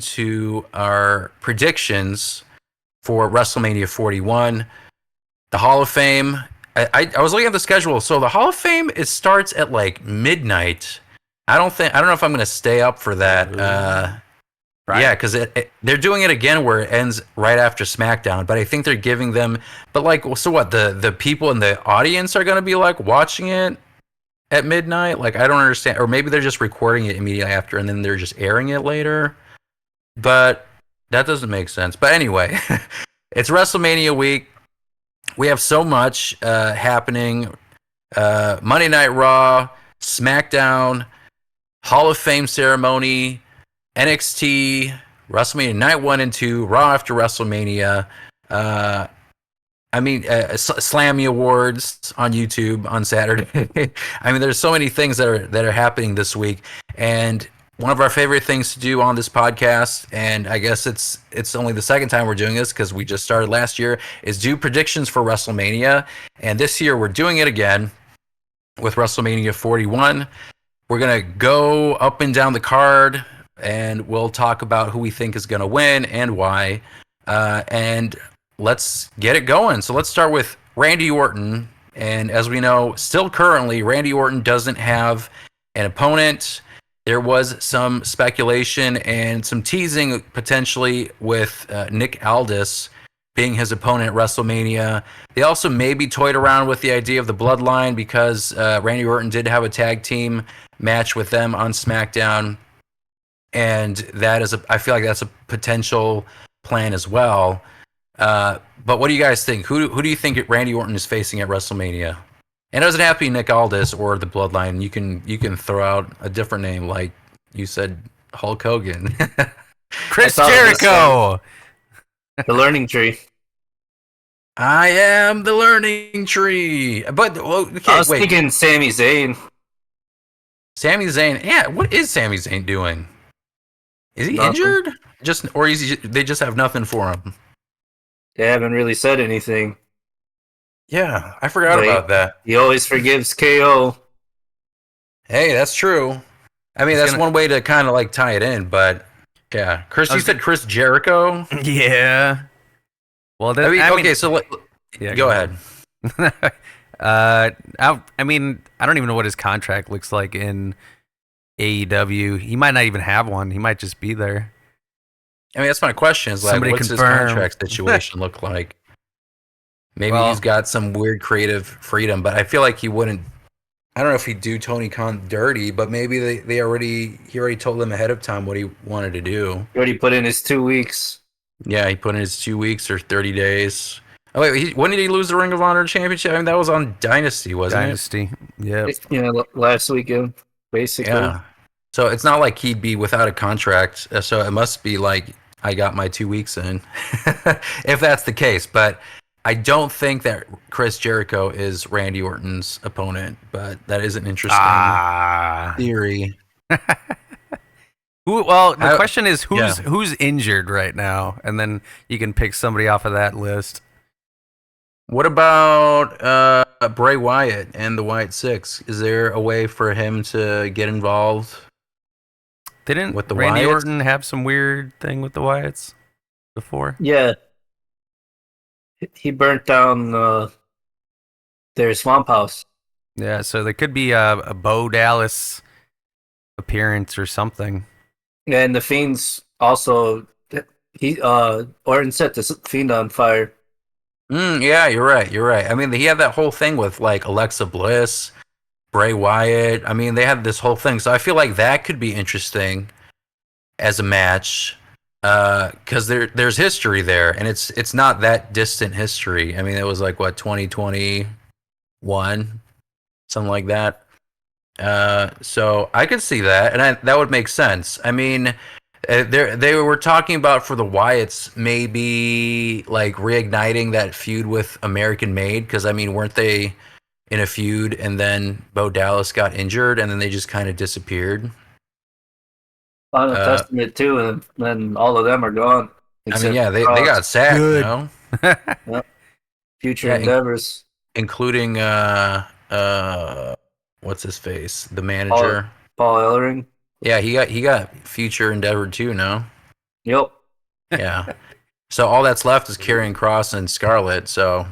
into our predictions for WrestleMania 41. The Hall of Fame. I was looking at the schedule. So the Hall of Fame, it starts at like midnight. I don't know if I'm going to stay up for that. Right. Yeah, because they're doing it again where it ends right after SmackDown. But I think they're giving them. But like, so what? The people in the audience are going to be like watching it at midnight. Like, I don't understand. Or maybe they're just recording it immediately after, and then they're just airing it later. But that doesn't make sense. But anyway, it's WrestleMania week. We have so much happening. Monday Night Raw, SmackDown, Hall of Fame ceremony, NXT, WrestleMania Night 1 and 2, Raw after WrestleMania. Slammy Awards on YouTube on Saturday. I mean, there's so many things that are happening this week. And one of our favorite things to do on this podcast, and I guess it's only the second time we're doing this because we just started last year, is do predictions for WrestleMania. And this year we're doing it again with WrestleMania 41. We're going to go up and down the card, and we'll talk about who we think is going to win and why. And let's get it going. So let's start with Randy Orton. And as we know, still currently, Randy Orton doesn't have an opponent. There was some speculation and some teasing potentially with Nick Aldis being his opponent at WrestleMania. They also maybe toyed around with the idea of the Bloodline because Randy Orton did have a tag team match with them on SmackDown. And that is I feel like that's a potential plan as well. But what do you guys think? Who do you think Randy Orton is facing at WrestleMania? And it doesn't have to be Nick Aldis or the Bloodline. You can throw out a different name, like you said, Hulk Hogan, Chris Jericho, the Learning Tree. I am the Learning Tree. But okay, I was thinking Sami Zayn. Sami Zayn, yeah. What is Sami Zayn doing? Is he injured? They just have nothing for him? They haven't really said anything. Yeah, I forgot about that. He always forgives KO. Hey, that's true. I mean, that's one way to kind of like tie it in, but yeah. You said Chris Jericho? Yeah. Well, go ahead. I don't even know what his contract looks like in AEW. He might not even have one. He might just be there. I mean, that's my question. Is like, what's his contract situation look like? Maybe he's got some weird creative freedom, but I feel like he wouldn't. I don't know if he'd do Tony Khan dirty, but maybe he already told them ahead of time what he wanted to do. He already put in his 2 weeks. Yeah, he put in his 2 weeks or 30 days. Oh wait, when did he lose the Ring of Honor championship? I mean, that was on Dynasty, wasn't it? Dynasty, yeah. Last weekend, basically. Yeah. So it's not like he'd be without a contract. So it must be like I got my 2 weeks in, if that's the case. But I don't think that Chris Jericho is Randy Orton's opponent, but that is an interesting theory. The question is who's injured right now, and then you can pick somebody off of that list. What about Bray Wyatt and the Wyatt Six? Is there a way for him to get involved? Didn't with the Randy Wyatts? Orton have some weird thing with the Wyatts before? Yeah. He burnt down their swamp house. Yeah, so there could be a Bo Dallas appearance or something. And the Fiend's also Orton set the Fiend on fire. Yeah, you're right. I mean, he had that whole thing with like Alexa Bliss, Bray Wyatt. I mean, they had this whole thing, so I feel like that could be interesting as a match. Because there's history there, and it's not that distant history. I mean, it was like 2021, something like that. So I could see that, and that would make sense. I mean, they were talking about for the Wyatts maybe like reigniting that feud with American Made, because I mean, weren't they in a feud and then Bo Dallas got injured and then they just kind of disappeared? Final Testament too, and then all of them are gone. I mean, yeah, they got sacked, you know. Yep. Future endeavors, including what's his face, the manager, Paul Ellering. Yeah, he got future endeavor too. No. Yep. Yeah. So all that's left is Karrion Kross and Scarlett. So,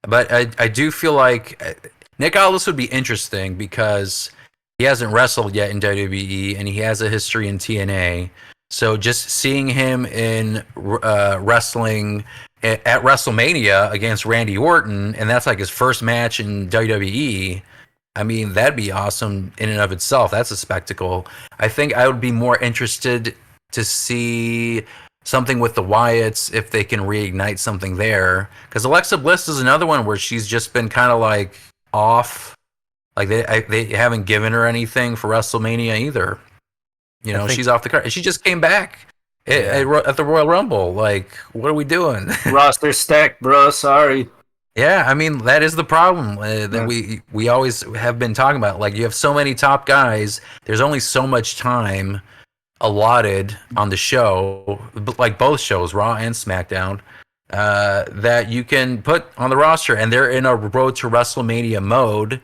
but I do feel like Nick Aldis would be interesting because he hasn't wrestled yet in WWE and he has a history in TNA. So just seeing him in wrestling at WrestleMania against Randy Orton, and that's like his first match in WWE. I mean, that'd be awesome in and of itself. That's a spectacle. I think I would be more interested to see something with the Wyatts if they can reignite something there. Because Alexa Bliss is another one where she's just been kind of like off. Like they haven't given her anything for WrestleMania either. You know, she's off the card. She just came back at the Royal Rumble. Like, what are we doing? Roster stacked, bro. Sorry. Yeah, I mean that is the problem that we always have been talking about. Like you have so many top guys, there's only so much time allotted on the show, like both shows, Raw and SmackDown, that you can put on the roster, and they're in a road to WrestleMania mode,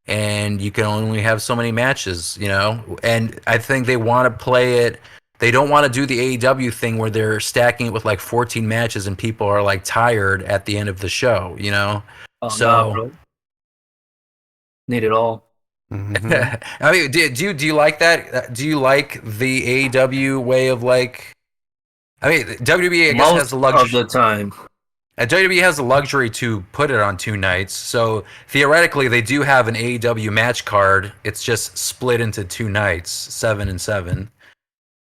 and you can only have so many matches, you know. And I think they want to play it. They don't want to do the AEW thing where they're stacking it with like 14 matches and people are like tired at the end of the show, you know? Oh, So, nah, bro. Need it all. I mean, do you like that? Do you like the AEW way of like? I mean, WWE I guess Most has the luxury. of the time. WWE has the luxury to put it on 2 nights, so theoretically they do have an AEW match card. It's just split into 2 nights, 7 and 7.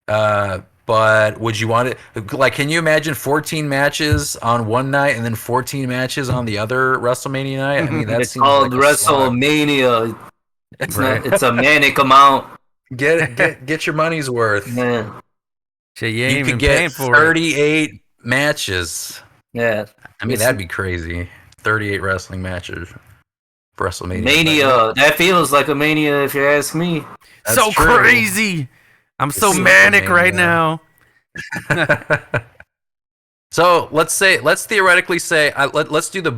But would you want it? Like, can you imagine 14 matches on one night and then 14 matches on the other WrestleMania night? I mean, that It's seems called like a slog. WrestleMania. It's Right. not. It's a manic amount. Get your money's worth. Man. Shit, you You ain't could even get paying for it. 38 matches. Yeah. I mean, that'd be crazy. 38 wrestling matches for WrestleMania. Mania. That feels like a mania, if you ask me. That's So true. crazy. I'm so It's manic WrestleMania. right now. So let's theoretically say let's do the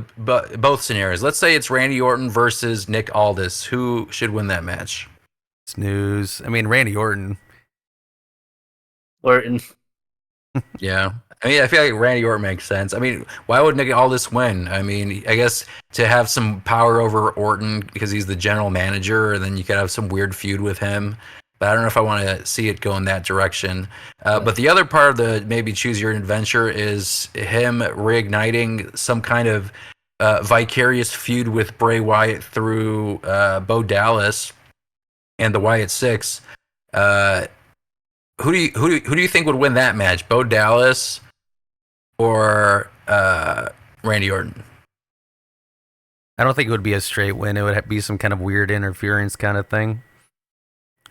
both scenarios. Let's say it's Randy Orton versus Nick Aldis. Who should win that match? Snooze. I mean, Randy Orton. Orton. Yeah. I mean, I feel like Randy Orton makes sense. I mean, why would Nick Aldis win? I mean, I guess to have some power over Orton because he's the general manager, and then you could have some weird feud with him. But I don't know if I want to see it go in that direction. But the other part of the maybe choose your adventure is him reigniting some kind of vicarious feud with Bray Wyatt through Bo Dallas and the Wyatt Six. Who do you think would win that match? Bo Dallas or Randy Orton? I don't think it would be a straight win. It would be some kind of weird interference kind of thing.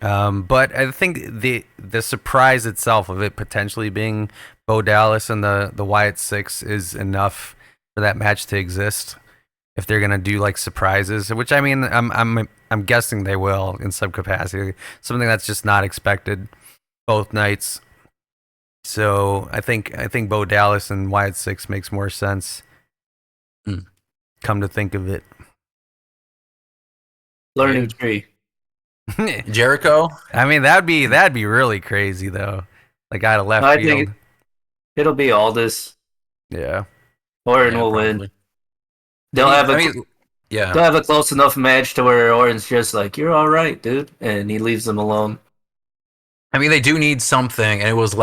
But I think the surprise itself of it potentially being Bo Dallas and the Wyatt Six is enough for that match to exist. If they're gonna do like surprises, which I mean, I'm guessing they will in some capacity, something that's just not expected both nights. So I think Bo Dallas and Wyatt Six makes more sense. Come to think of it, Learning tree. Jericho? I mean that'd be really crazy though. Like out of left I field. think it'll be Aldis. Yeah. Orton Yeah, will probably. win. They'll have yeah. they'll have a close enough match to where Orton's just like, "You're all right, dude," and he leaves them alone. I mean, they do need something, and it was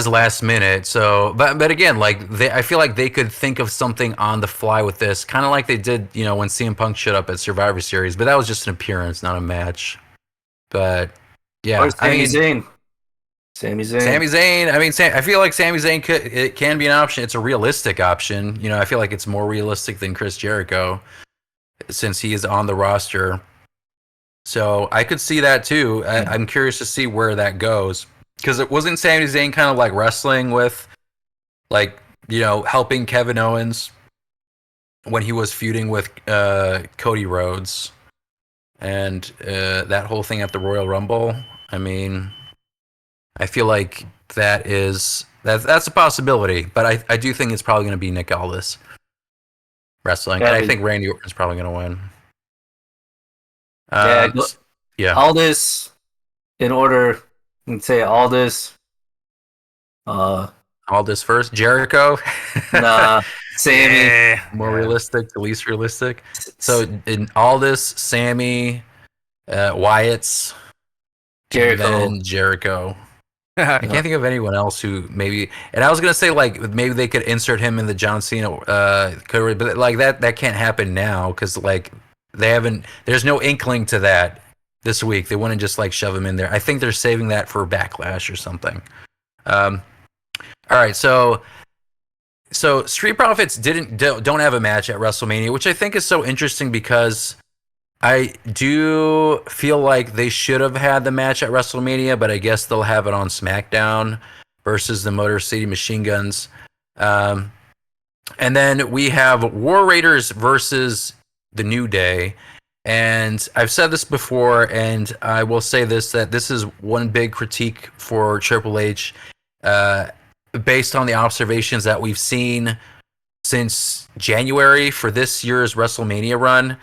last minute. So, but again, like I feel like they could think of something on the fly with this, kind of like they did, you know, when CM Punk showed up at Survivor Series. But that was just an appearance, not a match. But yeah, Or Sami Zayn. Sami Zayn. I mean, I feel like Sami Zayn it can be an option. It's a realistic option. You know, I feel like it's more realistic than Chris Jericho since he is on the roster. So I could see that too. I'm curious to see where that goes because it wasn't Sami Zayn kind of like wrestling with, like, you know, helping Kevin Owens when he was feuding with Cody Rhodes and that whole thing at the Royal Rumble. I mean, I feel like that's a possibility, but I do think it's probably going to be Nick Aldis wrestling, and I think Randy Orton's probably going to win. Yeah. Yeah. Aldis, in order, and say Aldis, Uh, Aldis first. Jericho. nah, Sammy, More Yeah. realistic to least realistic. So in Aldis, Sammy, Wyatt's, Jericho. then Jericho. I can't think of anyone else who maybe. And I was gonna say like maybe they could insert him in the John Cena career, but like that can't happen now because like they haven't. There's no inkling to that this week. They wouldn't just like shove him in there. I think they're saving that for Backlash or something. Um, all right, so Street Profits don't have a match at WrestleMania, which I think is so interesting because I do feel like they should have had the match at WrestleMania, but I guess they'll have it on SmackDown versus the Motor City Machine Guns. Um, and then we have War Raiders versus the New Day. And I've said this before, and I will say this, that this is one big critique for Triple H, uh, based on the observations that we've seen since January for this year's WrestleMania run.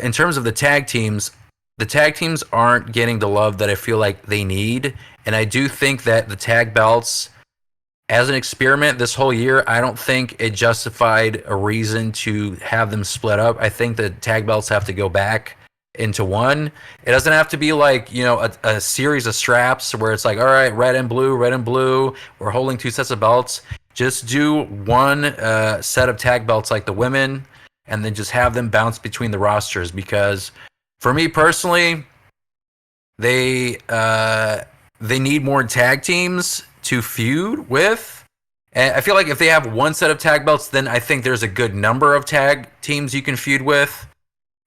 In terms of the tag teams aren't getting the love that I feel like they need. And I do think that the tag belts, as an experiment this whole year, I don't think it justified a reason to have them split up. I think the tag belts have to go back into one. It doesn't have to be like, a series of straps where it's like, all right, red and blue, we're holding two sets of belts. Just do one set of tag belts like the women, and then just have them bounce between the rosters. Because for me personally, they need more tag teams to feud with. And I feel like if they have one set of tag belts, then I think there's a good number of tag teams you can feud with.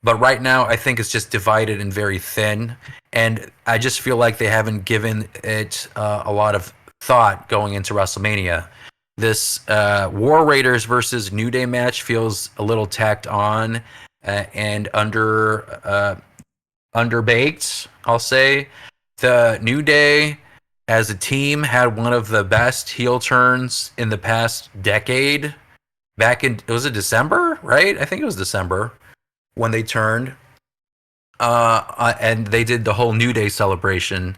But right now, I think it's just divided and very thin. And I just feel like they haven't given it a lot of thought going into WrestleMania. This War Raiders versus New Day match feels a little tacked on and underbaked, I'll say. The New Day as a team had one of the best heel turns in the past decade. Was it December, right? I think it was December when they turned. And they did the whole New Day celebration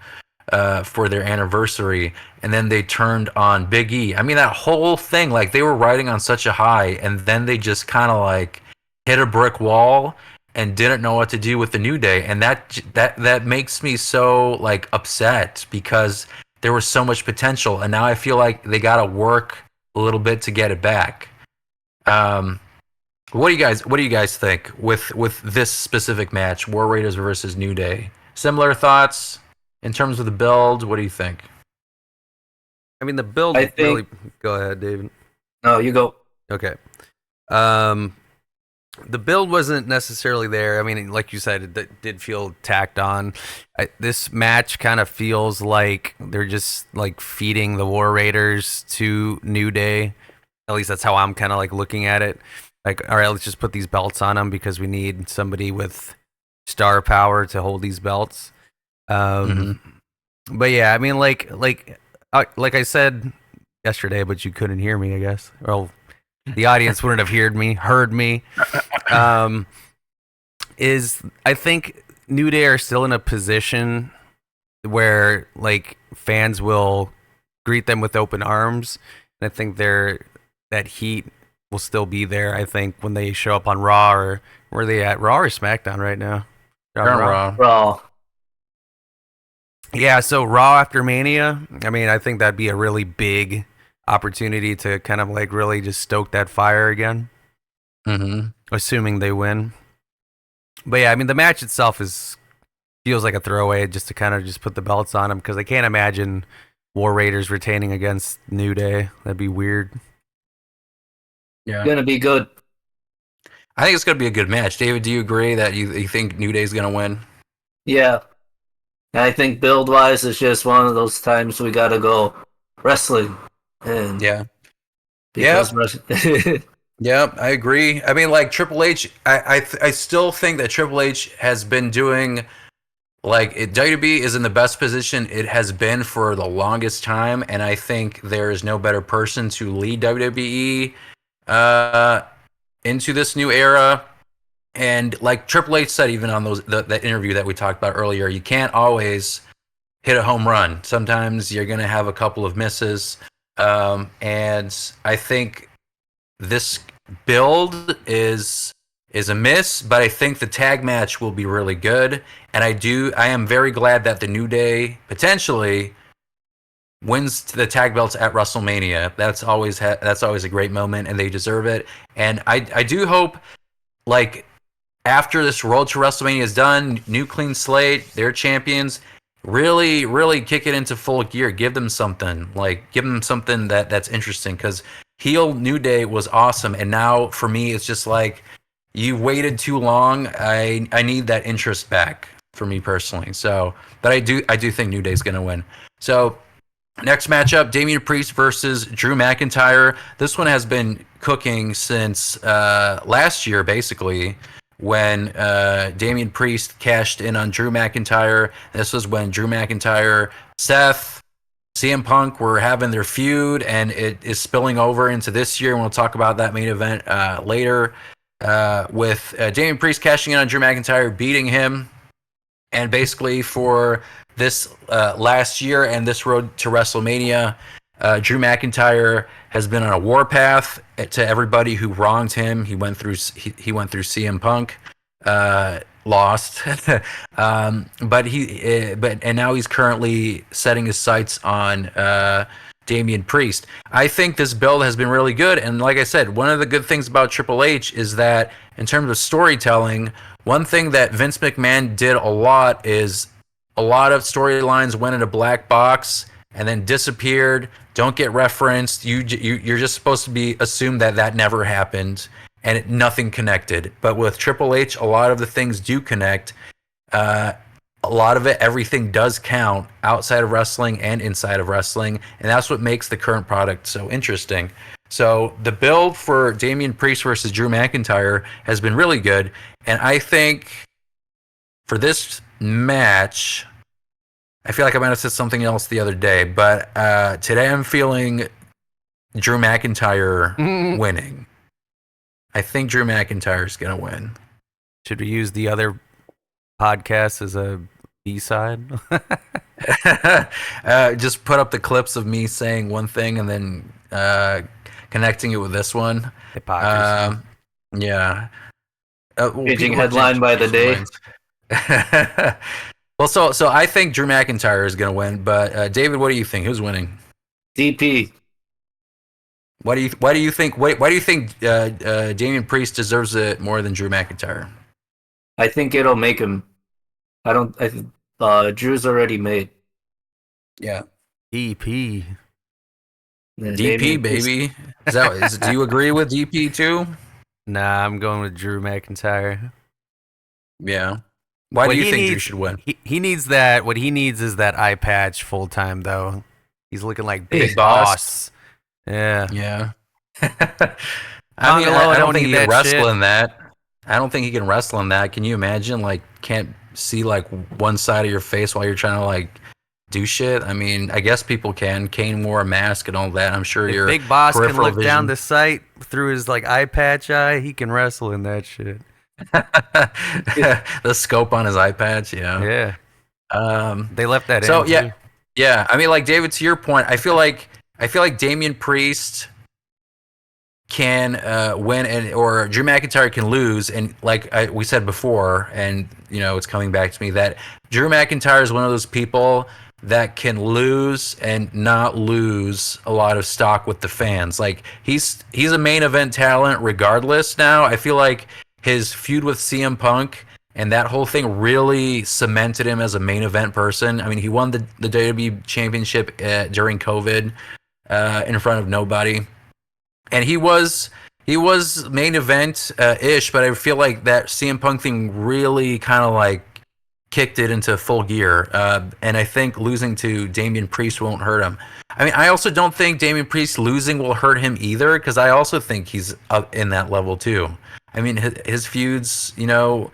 for their anniversary, and then they turned on Big E. I mean, that whole thing, like they were riding on such a high, and then they just kind of like hit a brick wall and didn't know what to do with the New Day, and that makes me so like upset because there was so much potential, and now I feel like they got to work a little bit to get it back. What do you guys think with this specific match, War Raiders versus New Day? Similar thoughts in terms of the build? What do you think? I mean, the build I think- really. Go ahead, David. No, you go. Okay. The build wasn't necessarily there. I mean, like you said, it did feel tacked on. This match kind of feels like they're just like feeding the War Raiders to New Day. At least that's how I'm kind of like looking at it. Like, all right, let's just put these belts on them because we need somebody with star power to hold these belts. But yeah, I mean, like I said yesterday, but you couldn't hear me, I guess. Well, the audience wouldn't have heard me. Is I think New Day are still in a position where like fans will greet them with open arms, and I think that heat will still be there. I think when they show up on Raw, or where are they at? Raw or SmackDown right now? They're on Raw. Raw. Yeah, so Raw after Mania. I mean, I think that'd be a really big opportunity to kind of like really just stoke that fire again. Assuming they win. But yeah, I mean, the match itself feels like a throwaway just to kind of just put the belts on them, because I can't imagine War Raiders retaining against New Day. That'd be weird. Yeah, Gonna be good. I think it's gonna be a good match. David, do you agree that you think New Day's gonna win? Yeah. I think build wise, it's just one of those times we gotta go wrestling. And Yeah. because Yeah, I agree. I mean, like Triple H, I still think that Triple H has been doing WWE is in the best position it has been for the longest time, and I think there is no better person to lead WWE into this new era. And like Triple H said, even on that interview that we talked about earlier, you can't always hit a home run. Sometimes you're going to have a couple of misses. And I think this build is a miss, but I think the tag match will be really good. And I am very glad that the New Day potentially wins the tag belts at WrestleMania. That's always a great moment, and they deserve it. And I do hope, like, after this road to WrestleMania is done, new clean slate, they're champions. Really, really kick it into full gear. Give them something. Give them something that's interesting. Because heel New Day was awesome, and now for me, it's just like you waited too long. I need that interest back for me personally. So, but I do think New Day's gonna win. So, next matchup, Damian Priest versus Drew McIntyre. This one has been cooking since last year, basically, when Damian Priest cashed in on Drew McIntyre. This was when Drew McIntyre, Seth, CM Punk were having their feud, and it is spilling over into this year, and we'll talk about that main event later, with Damian Priest cashing in on Drew McIntyre, beating him, and basically for this last year and this road to WrestleMania, Drew McIntyre has been on a warpath to everybody who wronged him. He went through CM Punk, lost, but now he's currently setting his sights on Damian Priest. I think this build has been really good, and like I said, one of the good things about Triple H is that in terms of storytelling, one thing that Vince McMahon did a lot is a lot of storylines went in a black box and then disappeared, don't get referenced. You're just supposed to be assumed that never happened, and nothing connected. But with Triple H, a lot of the things do connect. A lot of it, everything does count outside of wrestling and inside of wrestling, and that's what makes the current product so interesting. So the build for Damian Priest versus Drew McIntyre has been really good, and I think for this match, I feel like I might have said something else the other day, but today I'm feeling Drew McIntyre winning. I think Drew McIntyre is going to win. Should we use the other podcast as a B-side? Just put up the clips of me saying one thing and then connecting it with this one. Hypocrisy. Yeah. Changing headline by the day. Well, so I think Drew McIntyre is going to win, but David, what do you think? Who's winning? DP. Why do you think Damian Priest deserves it more than Drew McIntyre? I think it'll make him. I think Drew's already made. Yeah. DP. DP, baby. Do you agree with DP too? Nah, I'm going with Drew McIntyre. Yeah. Why do you think Drew should win? He needs that. What he needs is that eye patch full time, though. He's looking like Big Boss. Yeah. Yeah. I don't think he can wrestle in that. I don't think he can wrestle in that. Can you imagine? Can't see one side of your face while you're trying to do shit. I mean, I guess people can. Kane wore a mask and all that. I'm sure your Big Boss can look vision down the sight through his eye patch eye. He can wrestle in that shit. The scope on his iPads, yeah. They left that in. So yeah. I mean, David, to your point, I feel like Damian Priest can win, or Drew McIntyre can lose, and we said before, and it's coming back to me that Drew McIntyre is one of those people that can lose and not lose a lot of stock with the fans. He's a main event talent regardless now. I feel like his feud with CM Punk and that whole thing really cemented him as a main event person. I mean, he won the WWE Championship during COVID in front of nobody. And he was main event ish, but I feel like that CM Punk thing really kind of kicked it into full gear. And I think losing to Damian Priest won't hurt him. I mean, I also don't think Damian Priest losing will hurt him either, because I also think he's up in that level too. I mean, his feuds, the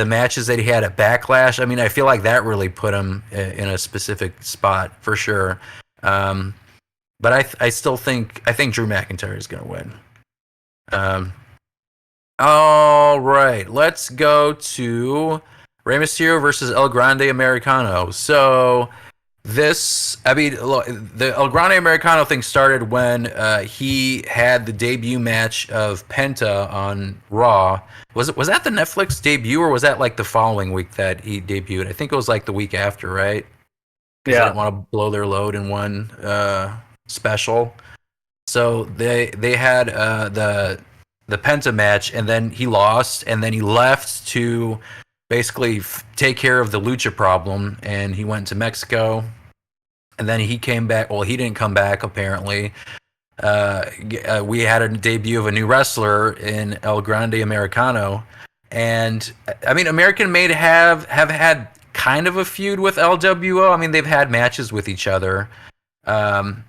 matches that he had at Backlash, I mean, I feel like that really put him in a specific spot for sure. But I still think Drew McIntyre is going to win. All right, let's go to Rey Mysterio versus El Grande Americano. So the El Grande Americano thing started when he had the debut match of Penta on Raw. Was that the Netflix debut, or was that like the following week that he debuted? I think it was like the week after, right? Because they didn't want to blow their load in one special. So they had the Penta match, and then he lost, and then he left to basically take care of the lucha problem, and he went to Mexico. And then he came back. Well, he didn't come back, apparently. We had a debut of a new wrestler in El Grande Americano. And, I mean, American Made have had kind of a feud with LWO. I mean, they've had matches with each other. And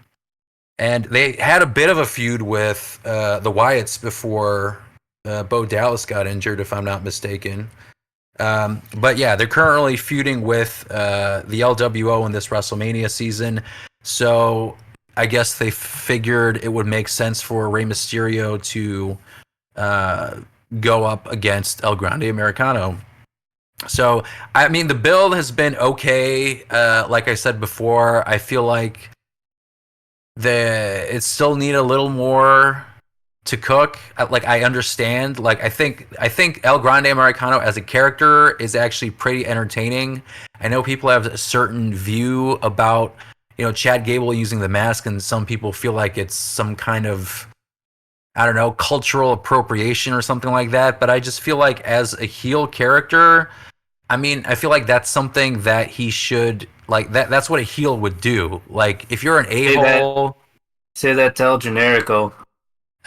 they had a bit of a feud with the Wyatts before Bo Dallas got injured, if I'm not mistaken. But yeah, they're currently feuding with the LWO in this WrestleMania season. So I guess they figured it would make sense for Rey Mysterio to go up against El Grande Americano. So, I mean, the build has been okay. Like I said before, I feel like it still need a little more to cook. Like, I understand. Like, I think El Grande Americano as a character is actually pretty entertaining. I know people have a certain view about, Chad Gable using the mask, and some people feel like it's some kind of, I don't know, cultural appropriation or something like that. But I just feel like as a heel character, I mean, I feel like that's something that he should, like, that's what a heel would do. Like, if you're an a-hole... Say that to El Generico.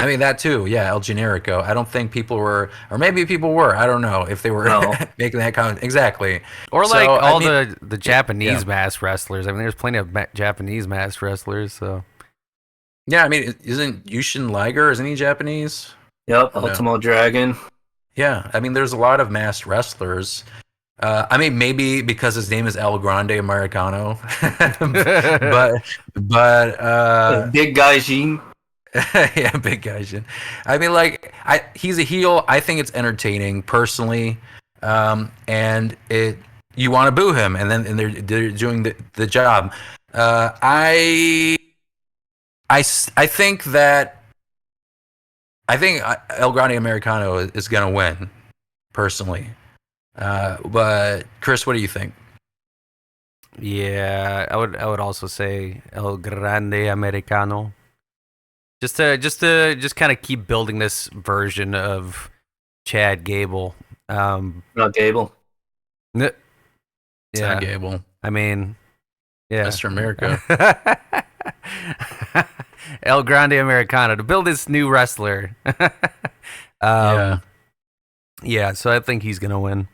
I mean, that too, yeah, El Generico. I don't think people were, or maybe people were, I don't know if they were making that comment. Exactly. Or like the Japanese masked wrestlers. I mean, there's plenty of Japanese masked wrestlers, so. Yeah, I mean, isn't Yushin Liger, isn't he Japanese? Yep, Ultimo Dragon. Yeah, I mean, there's a lot of masked wrestlers. I mean, maybe because his name is El Grande Americano, but Big Gaijin. Yeah, big Gaijin. I mean, like, he's a heel. I think it's entertaining personally, and you want to boo him, and they're doing the job. I think El Grande Americano is gonna win, personally. But Chris, what do you think? Yeah, I would also say El Grande Americano. Just to kind of keep building this version of Chad Gable. Not Gable. It's not Gable. I mean, yeah. Mr. America. El Grande Americano to build this new wrestler. Yeah, so I think he's gonna win.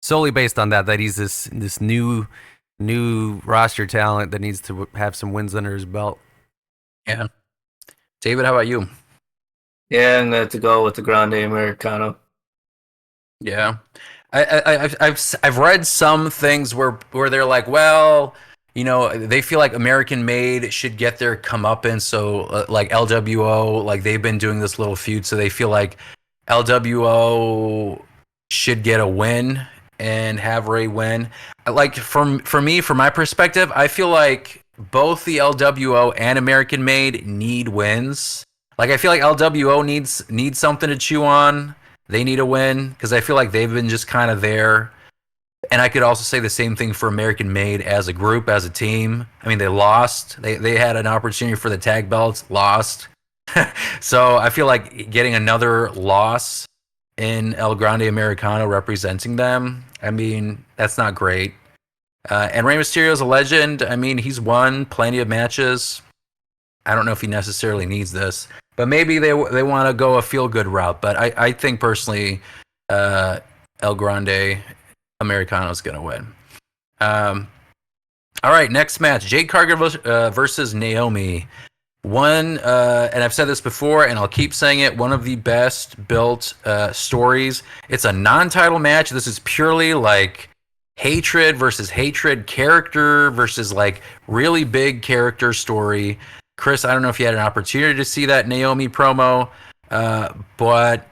Solely based on that he's this new roster talent that needs to have some wins under his belt. Yeah. David, how about you? Yeah, I'm going to have to go with the Grande Americano. Yeah. I've read some things where they're like, well, they feel like American Made should get their comeuppance, so like LWO, like they've been doing this little feud, so they feel like LWO should get a win and have Rey win. Like, from my perspective, I feel like both the LWO and American Made need wins. Like, I feel like LWO needs something to chew on. They need a win because I feel like they've been just kind of there. And I could also say the same thing for American Made as a group, as a team. I mean, they lost. They had an opportunity for the tag belts, lost. So I feel like getting another loss in El Grande Americano representing them, I mean, that's not great. And Rey Mysterio is a legend. I mean, he's won plenty of matches. I don't know if he necessarily needs this, but maybe they want to go a feel-good route. But I think personally, El Grande Americano is going to win. All right, next match: Jade Cargill versus Naomi. And I've said this before, and I'll keep saying it, one of the best built stories. It's a non-title match. This is purely like hatred versus hatred, character versus like really big character story. Chris, I don't know if you had an opportunity to see that Naomi promo, but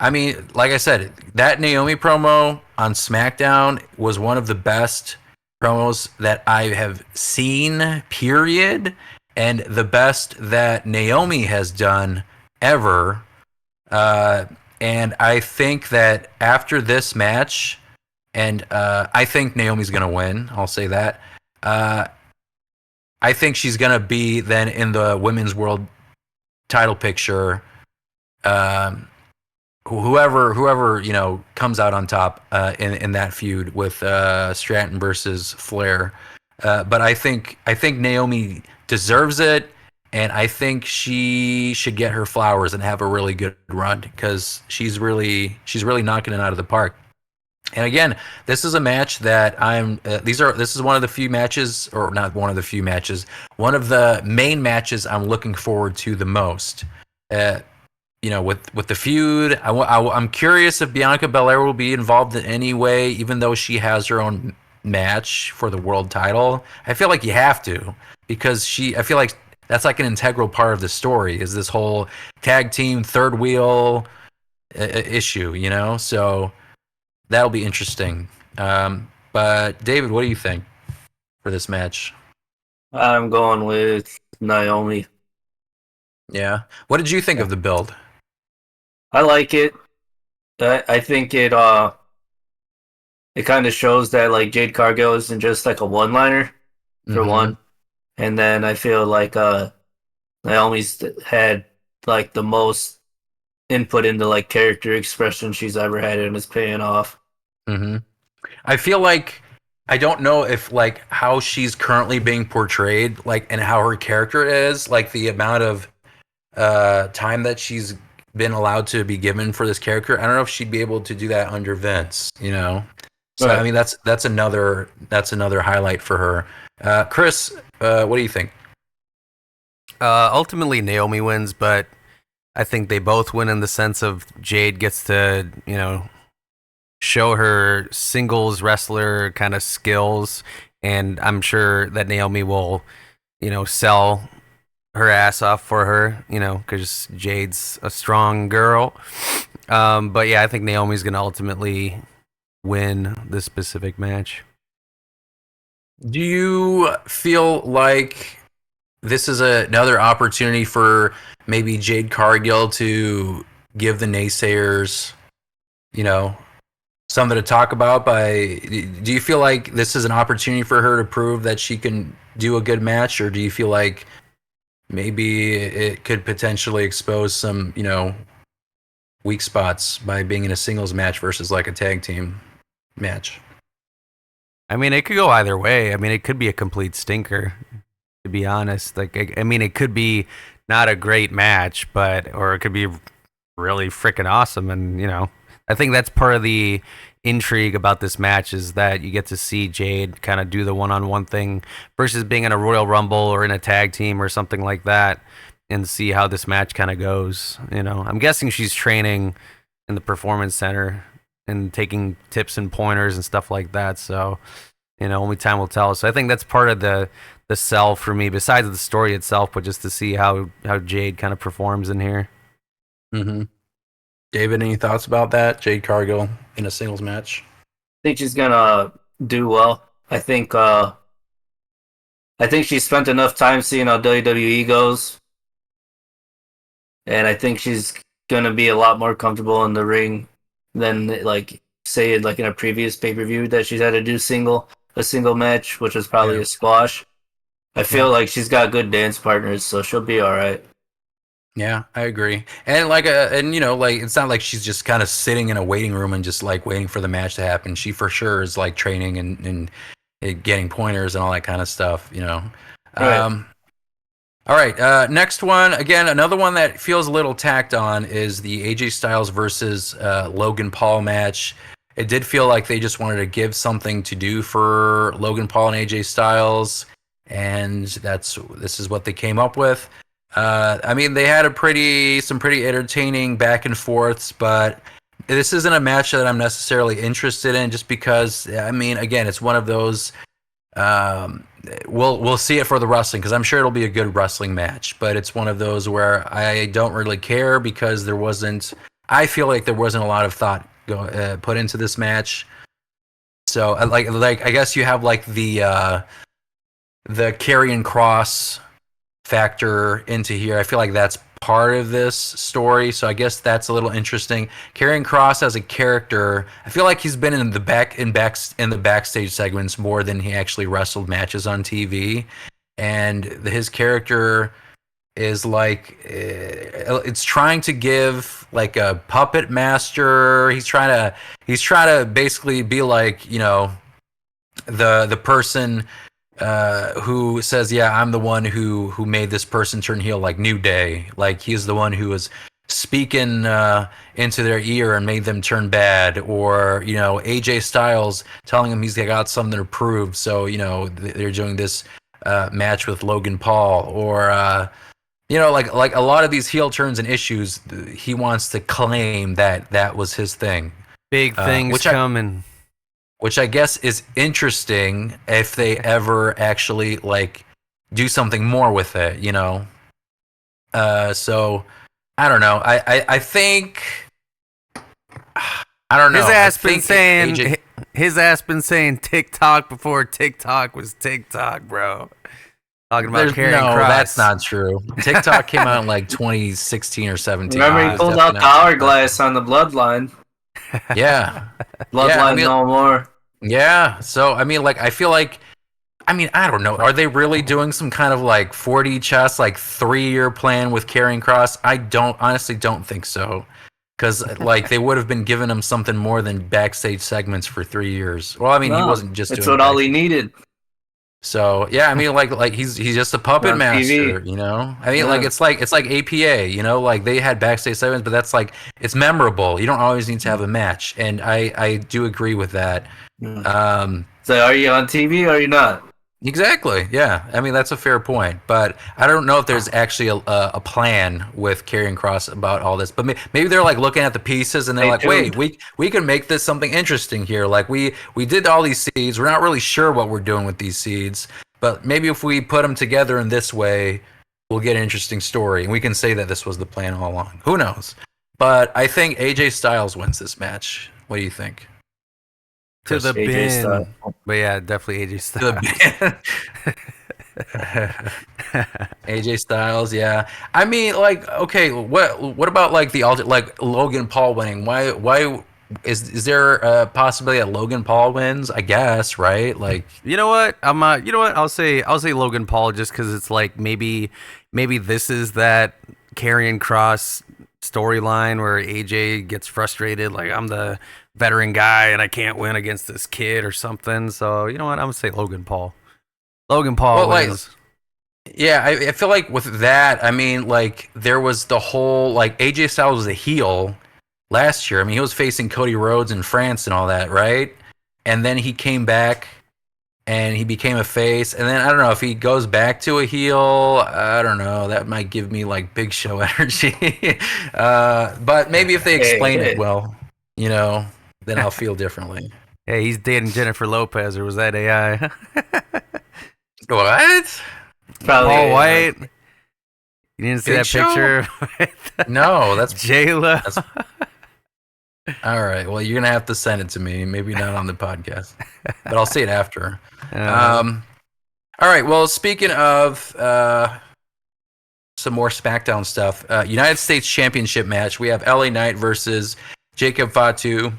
I mean, like I said, that Naomi promo on SmackDown was one of the best promos that I have seen, period, and the best that Naomi has done ever. Uh, and I think that after this match, and I think Naomi's going to win, I'll say that. Uh, I think she's going to be then in the women's world title picture. Um, whoever comes out on top in that feud with Stratton versus Flair, but I think Naomi deserves it, and I think she should get her flowers and have a really good run because she's really knocking it out of the park. And again, this is a match that this is one of the few matches, or not one of the few matches, one of the main matches I'm looking forward to the most. With the feud, I'm curious if Bianca Belair will be involved in any way, even though she has her own match for the world title. I feel like you have to, because I feel like that's like an integral part of the story, is this whole tag team third wheel issue, So that'll be interesting. But David, what do you think for this match? I'm going with Naomi. Yeah. What did you think of the build? I like it. I think it kind of shows that like Jade Cargill isn't just like a one-liner for one, and then I feel like Naomi's had like the most input into like character expression she's ever had, and it's paying off. Mm-hmm. I feel like I don't know if like how she's currently being portrayed, like, and how her character is, like the amount of time that she's been allowed to be given for this character. I don't know if she'd be able to do that under Vince, So Right. I mean, that's another highlight for her. Chris, what do you think? Ultimately, Naomi wins, but I think they both win in the sense of Jade gets to, show her singles wrestler kind of skills, and I'm sure that Naomi will, sell her ass off for her, because Jade's a strong girl. But yeah, I think Naomi's going to ultimately win this specific match. Do you feel like this is another opportunity for maybe Jade Cargill to give the naysayers, something to talk about? Do you feel like this is an opportunity for her to prove that she can do a good match, or do you feel like maybe it could potentially expose some, weak spots by being in a singles match versus like a tag team match? I mean, it could go either way. I mean, it could be a complete stinker, to be honest. Like, I mean, it could be not a great match, or it could be really freaking awesome. And, I think that's part of the intrigue about this match, is that you get to see Jade kind of do the one-on-one thing versus being in a Royal Rumble or in a tag team or something like that, and see how this match kind of goes. I'm guessing she's training in the Performance Center and taking tips and pointers and stuff like that. So, only time will tell. So I think that's part of the sell for me, besides the story itself, but just to see how Jade kind of performs in here. Mm-hmm. David, any thoughts about that? Jade Cargill in a singles match? I think she's gonna do well. I think she spent enough time seeing how WWE goes, and I think she's gonna be a lot more comfortable in the ring than like say like in a previous pay-per-view that she's had to do a single match, which was probably a squash. I feel like she's got good dance partners, so she'll be all right. Yeah, I agree. And like it's not like she's just kind of sitting in a waiting room and just like waiting for the match to happen. She for sure is like training and getting pointers and all that kind of stuff, Right. All right, next one. Again, another one that feels a little tacked on is the AJ Styles versus Logan Paul match. It did feel like they just wanted to give something to do for Logan Paul and AJ Styles, and this is what they came up with. I mean, they had some pretty entertaining back and forths, but this isn't a match that I'm necessarily interested in, just because, I mean, again, it's one of those. We'll see it for the wrestling, because I'm sure it'll be a good wrestling match, but it's one of those where I don't really care because there wasn't I feel like there wasn't a lot of thought put into this match. So like I guess you have like the Karrion Kross factor into here. I feel like that's part of this story, so I guess that's a little interesting. Karrion Kross as a character, I feel like he's been in the backstage segments more than he actually wrestled matches on TV, and his character is like it's trying to give like a puppet master. He's trying to basically be like, you know, the person who says, yeah, I'm the one who made this person turn heel, like New Day. Like he's the one who was speaking into their ear and made them turn bad. Or, you know, AJ Styles telling him he's got something to prove. So, you know, they're doing this match with Logan Paul. Or, you know, like a lot of these heel turns and issues, he wants to claim that was his thing. Big things coming. Which I guess is interesting if they ever actually like do something more with it, you know. So I don't know. I think I don't know. His ass been saying TikTok before TikTok was TikTok, bro. Talking about Karrion Kross. That's not true. TikTok came out in like 2016 or 17. Remember he pulled out the hourglass on the bloodline. Yeah. Bloodline no more. Yeah. So, I mean, like, I feel like, I mean, I don't know. Are they really doing some kind of like 4D chess, like 3-year plan with Karrion Kross? I honestly don't think so. Because, like, they would have been giving him something more than backstage segments for 3 years. Well, I mean, he wasn't just doing what all he needed. So yeah, I mean, like he's just a puppet master, you know. I mean, like it's like APA, you know, like they had backstage segments, but that's like it's memorable. You don't always need to have a match, and I do agree with that. So are you on TV or are you not? Exactly. Yeah. I mean, that's a fair point, but I don't know if there's actually a plan with Karrion Kross about all this. But maybe they're like looking at the pieces and they're like, wait, we can make this something interesting here. Like we did all these seeds. We're not really sure what we're doing with these seeds, but maybe if we put them together in this way, we'll get an interesting story. And we can say that this was the plan all along. Who knows? But I think AJ Styles wins this match. What do you think? To the bin. But yeah, definitely AJ Styles. AJ Styles, yeah. I mean, like, okay, what about like like Logan Paul winning? Why is there a possibility that Logan Paul wins? I guess, right? Like, you know what? I'll say Logan Paul just because it's like maybe this is that Karrion Kross storyline where AJ gets frustrated, like I'm the veteran guy and I can't win against this kid or something. So you know what? I'm gonna say Logan Paul. Logan Paul wins. Like, yeah, I feel like with that, I mean, like there was the whole like AJ Styles was a heel last year. I mean, he was facing Cody Rhodes in France and all that, right? And then he came back and he became a face. And then I don't know if he goes back to a heel. I don't know. That might give me like Big Show energy. But maybe if they explain it well, you know, then I'll feel differently. Yeah, he's dating Jennifer Lopez, or was that AI? What? Probably Paul White. You didn't see Big that Show? picture? No, that's J-Lo. All right. Well, you're gonna have to send it to me. Maybe not on the podcast, but I'll see it after. All right. Well, speaking of some more SmackDown stuff, United States Championship match. We have LA Knight versus Jacob Fatu.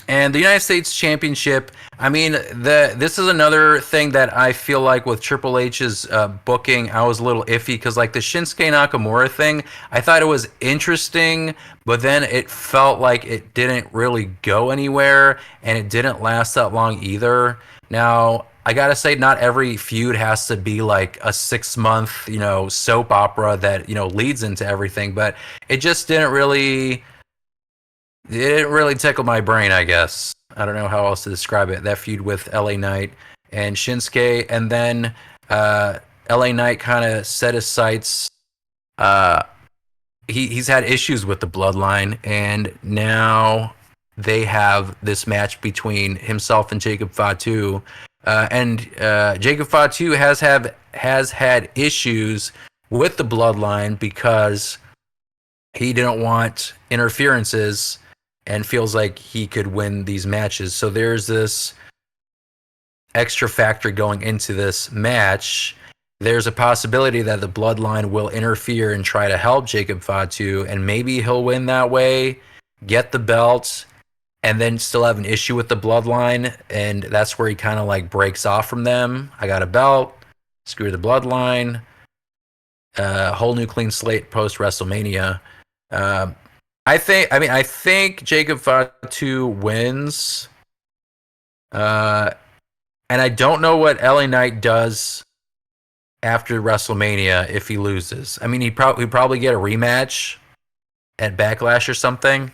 And the United States Championship, I mean, this is another thing that I feel like with Triple H's booking, I was a little iffy because like the Shinsuke Nakamura thing, I thought it was interesting, but then it felt like it didn't really go anywhere, and it didn't last that long either. Now, I gotta say, not every feud has to be like a 6-month, you know, soap opera that, you know, leads into everything, but it just didn't really tickle my brain, I guess. I don't know how else to describe it. That feud with LA Knight and Shinsuke, and then LA Knight kind of set his sights. He's had issues with the Bloodline, and now they have this match between himself and Jacob Fatu. And Jacob Fatu has had issues with the Bloodline because he didn't want interferences and feels like he could win these matches. So there's this extra factor going into this match. There's a possibility that the bloodline will interfere and try to help Jacob Fatu, and maybe he'll win that way, get the belt, and then still have an issue with the bloodline, and that's where he kind of like breaks off from them. I got a belt, screw the bloodline, whole new clean slate post WrestleMania. I think Jacob Fatu wins. And I don't know what LA Knight does after WrestleMania if he loses. I mean, he'd probably get a rematch at Backlash or something.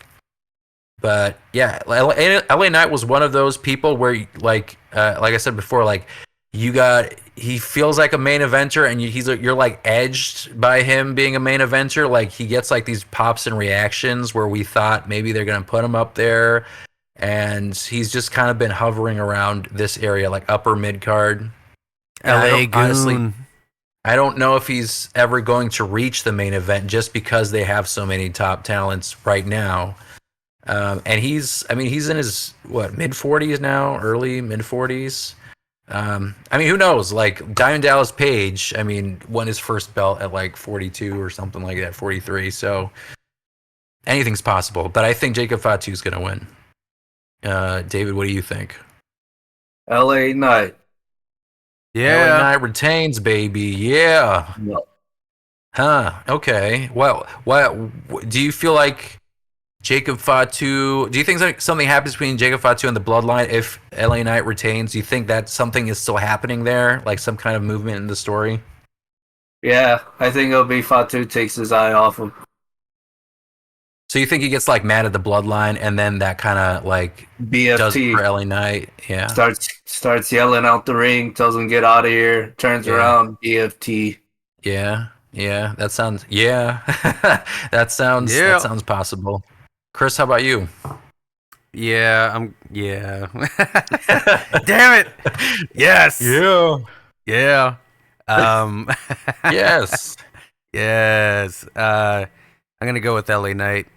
But yeah, LA Knight was one of those people where, like I said before, like he feels like a main eventer, and you're like edged by him being a main eventer. Like he gets like these pops and reactions where we thought maybe they're gonna put him up there, and he's just kind of been hovering around this area, like upper mid card. LA Goon. Honestly, I don't know if he's ever going to reach the main event just because they have so many top talents right now. And he's in his mid 40s now, early mid 40s. I mean, who knows? Like Diamond Dallas Page, I mean, won his first belt at like 42 or something like that, 43. So anything's possible. But I think Jacob Fatu is going to win. David, what do you think? LA Knight. Yeah. LA Knight retains, baby. Yeah. No. Huh. Okay. Well, what do you feel like Jacob Fatu? Do you think something happens between Jacob Fatu and the Bloodline if LA Knight retains? Do you think that something is still happening there, like some kind of movement in the story? Yeah, I think it'll be Fatu takes his eye off him. So you think he gets like mad at the Bloodline, and then that kind of like BFT does it for LA Knight? Yeah. Starts yelling out the ring, tells him get out of here, turns around, BFT. Yeah. That sounds. Yeah. That sounds possible. Chris, how about you? Yeah. Damn it. Yes. Yeah. Yeah. Yes. Yes. I'm gonna go with LA Knight.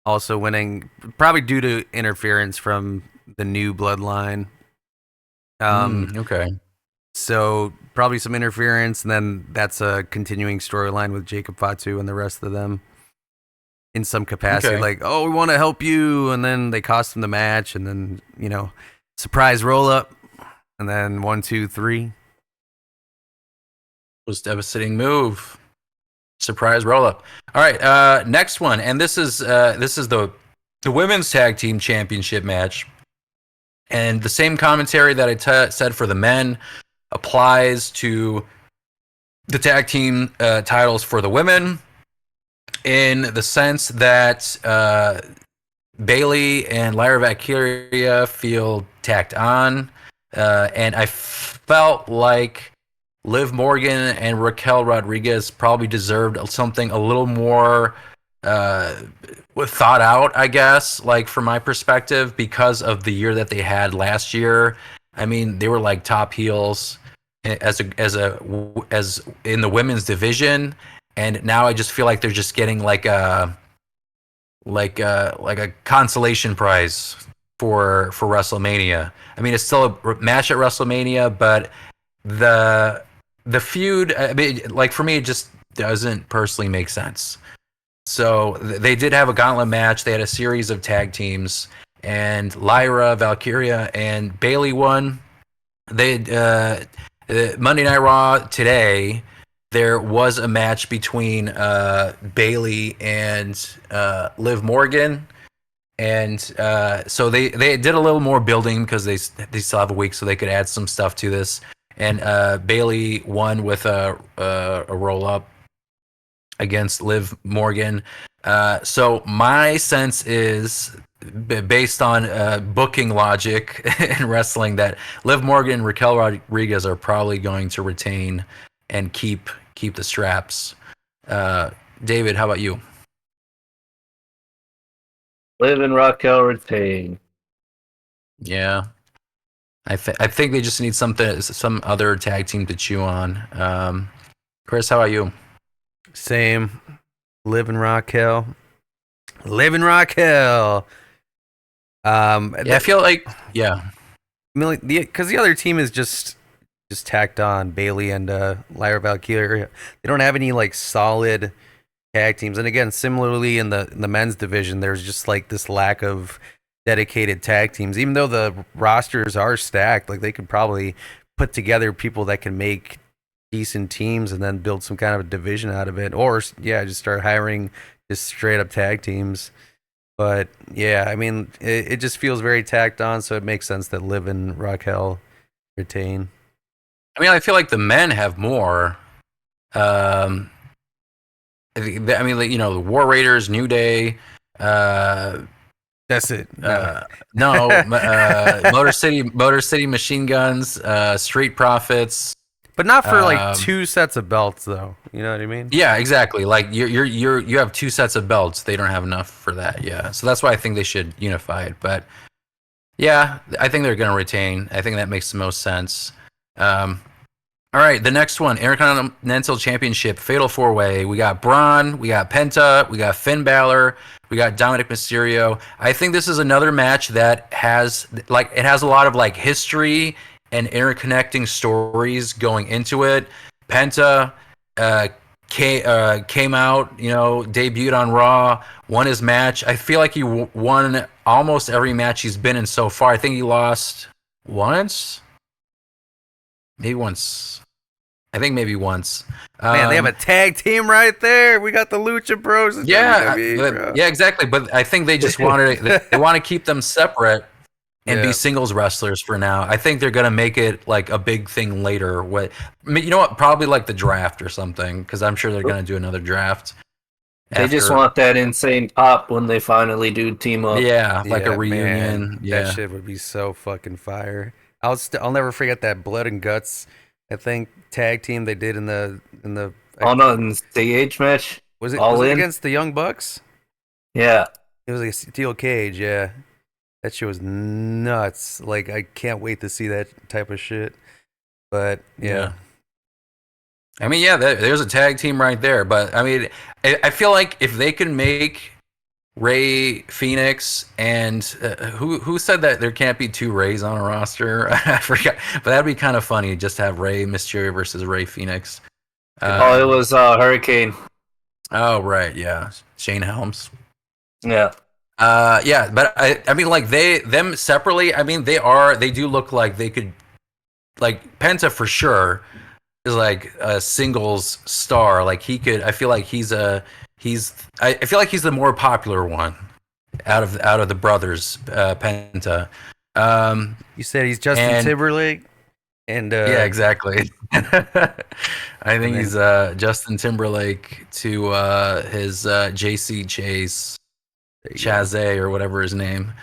Also winning, probably due to interference from the new bloodline. Okay. So probably some interference, and then that's a continuing storyline with Jacob Fatu and the rest of them in some capacity. Okay. Like, oh, we want to help you, and then they cost him the match, and then surprise roll up, and then 1, 2, 3. Was devastating move. Surprise roll up. All right, next one, and this is the women's tag team championship match, and the same commentary that I said for the men applies to the tag team titles for the women, in the sense that Bayley and Lyra Valkyria feel tacked on, and I felt like Liv Morgan and Raquel Rodriguez probably deserved something a little more thought out, I guess, like from my perspective, because of the year that they had last year. I mean, they were like top heels as in the women's division, and now I just feel like they're just getting like a consolation prize for WrestleMania. I mean, it's still a match at WrestleMania, but the feud, I mean, like for me, it just doesn't personally make sense. So they did have a gauntlet match. They had a series of tag teams, and Lyra, Valkyria, and Bayley won. They Monday Night Raw today, there was a match between Bayley and Liv Morgan, and so they did a little more building because they still have a week, so they could add some stuff to this. And Bayley won with a roll up against Liv Morgan. So my sense is, based on booking logic in wrestling, that Liv Morgan and Raquel Rodriguez are probably going to retain and keep the straps. David, how about you? Liv and Raquel retain. Yeah. I think they just need some other tag team to chew on. Chris, how about you? Same. Liv and Raquel. Yeah, I feel like because the other team is just tacked on Bailey and Lyra Valkyria. They don't have any like solid tag teams, and again, similarly in the men's division, there's just like this lack of dedicated tag teams. Even though the rosters are stacked, like they could probably put together people that can make decent teams and then build some kind of a division out of it, or just start hiring just straight up tag teams. But yeah, I mean, it just feels very tacked on, so it makes sense that Liv and Raquel retain. I mean, I feel like the men have more. I mean, the War Raiders, New Day. That's it. Motor City Machine Guns, Street Profits. But not for like two sets of belts, though. You know what I mean? Yeah, exactly. Like you have two sets of belts. They don't have enough for that. Yeah, so that's why I think they should unify it. But yeah, I think they're going to retain. I think that makes the most sense. All right, the next one, Intercontinental Championship, Fatal 4-Way. We got Braun, we got Penta, we got Finn Balor, we got Dominic Mysterio. I think this is another match that has a lot of like history and interconnecting stories going into it. Penta came out, debuted on Raw, won his match. I feel like he won almost every match he's been in so far. I think he lost once. Maybe once. I think maybe once. Man, they have a tag team right there. We got the Lucha Bros. Yeah, exactly. But I think they just they want to keep them separate and be singles wrestlers for now. I think they're gonna make it like a big thing later. You know what? Probably like the draft or something, because I'm sure they're gonna do another draft. They just want that insane pop when they finally do team up. Yeah, like a reunion. Man, that shit would be so fucking fire. I'll never forget that Blood and Guts, I think, tag team they did in the in the age match. Was it against the Young Bucks? Yeah. It was like a steel cage, yeah. That shit was nuts. Like, I can't wait to see that type of shit. But yeah. I mean, there's a tag team right there. But I mean, I feel like if they can make Ray Phoenix and who said that there can't be two Rays on a roster? I forgot, but that'd be kind of funny just to have Rey Mysterio versus Ray Phoenix. It was Hurricane. Oh right, yeah, Shane Helms. Yeah. But I mean, like them separately. I mean, they do look like they could, like Penta for sure is like a singles star. Like he could. I feel like I feel like he's the more popular one out of the brothers, Penta. You said he's Justin Timberlake, and yeah, exactly. I think he's Justin Timberlake to his JC Chase, Chazé or whatever his name.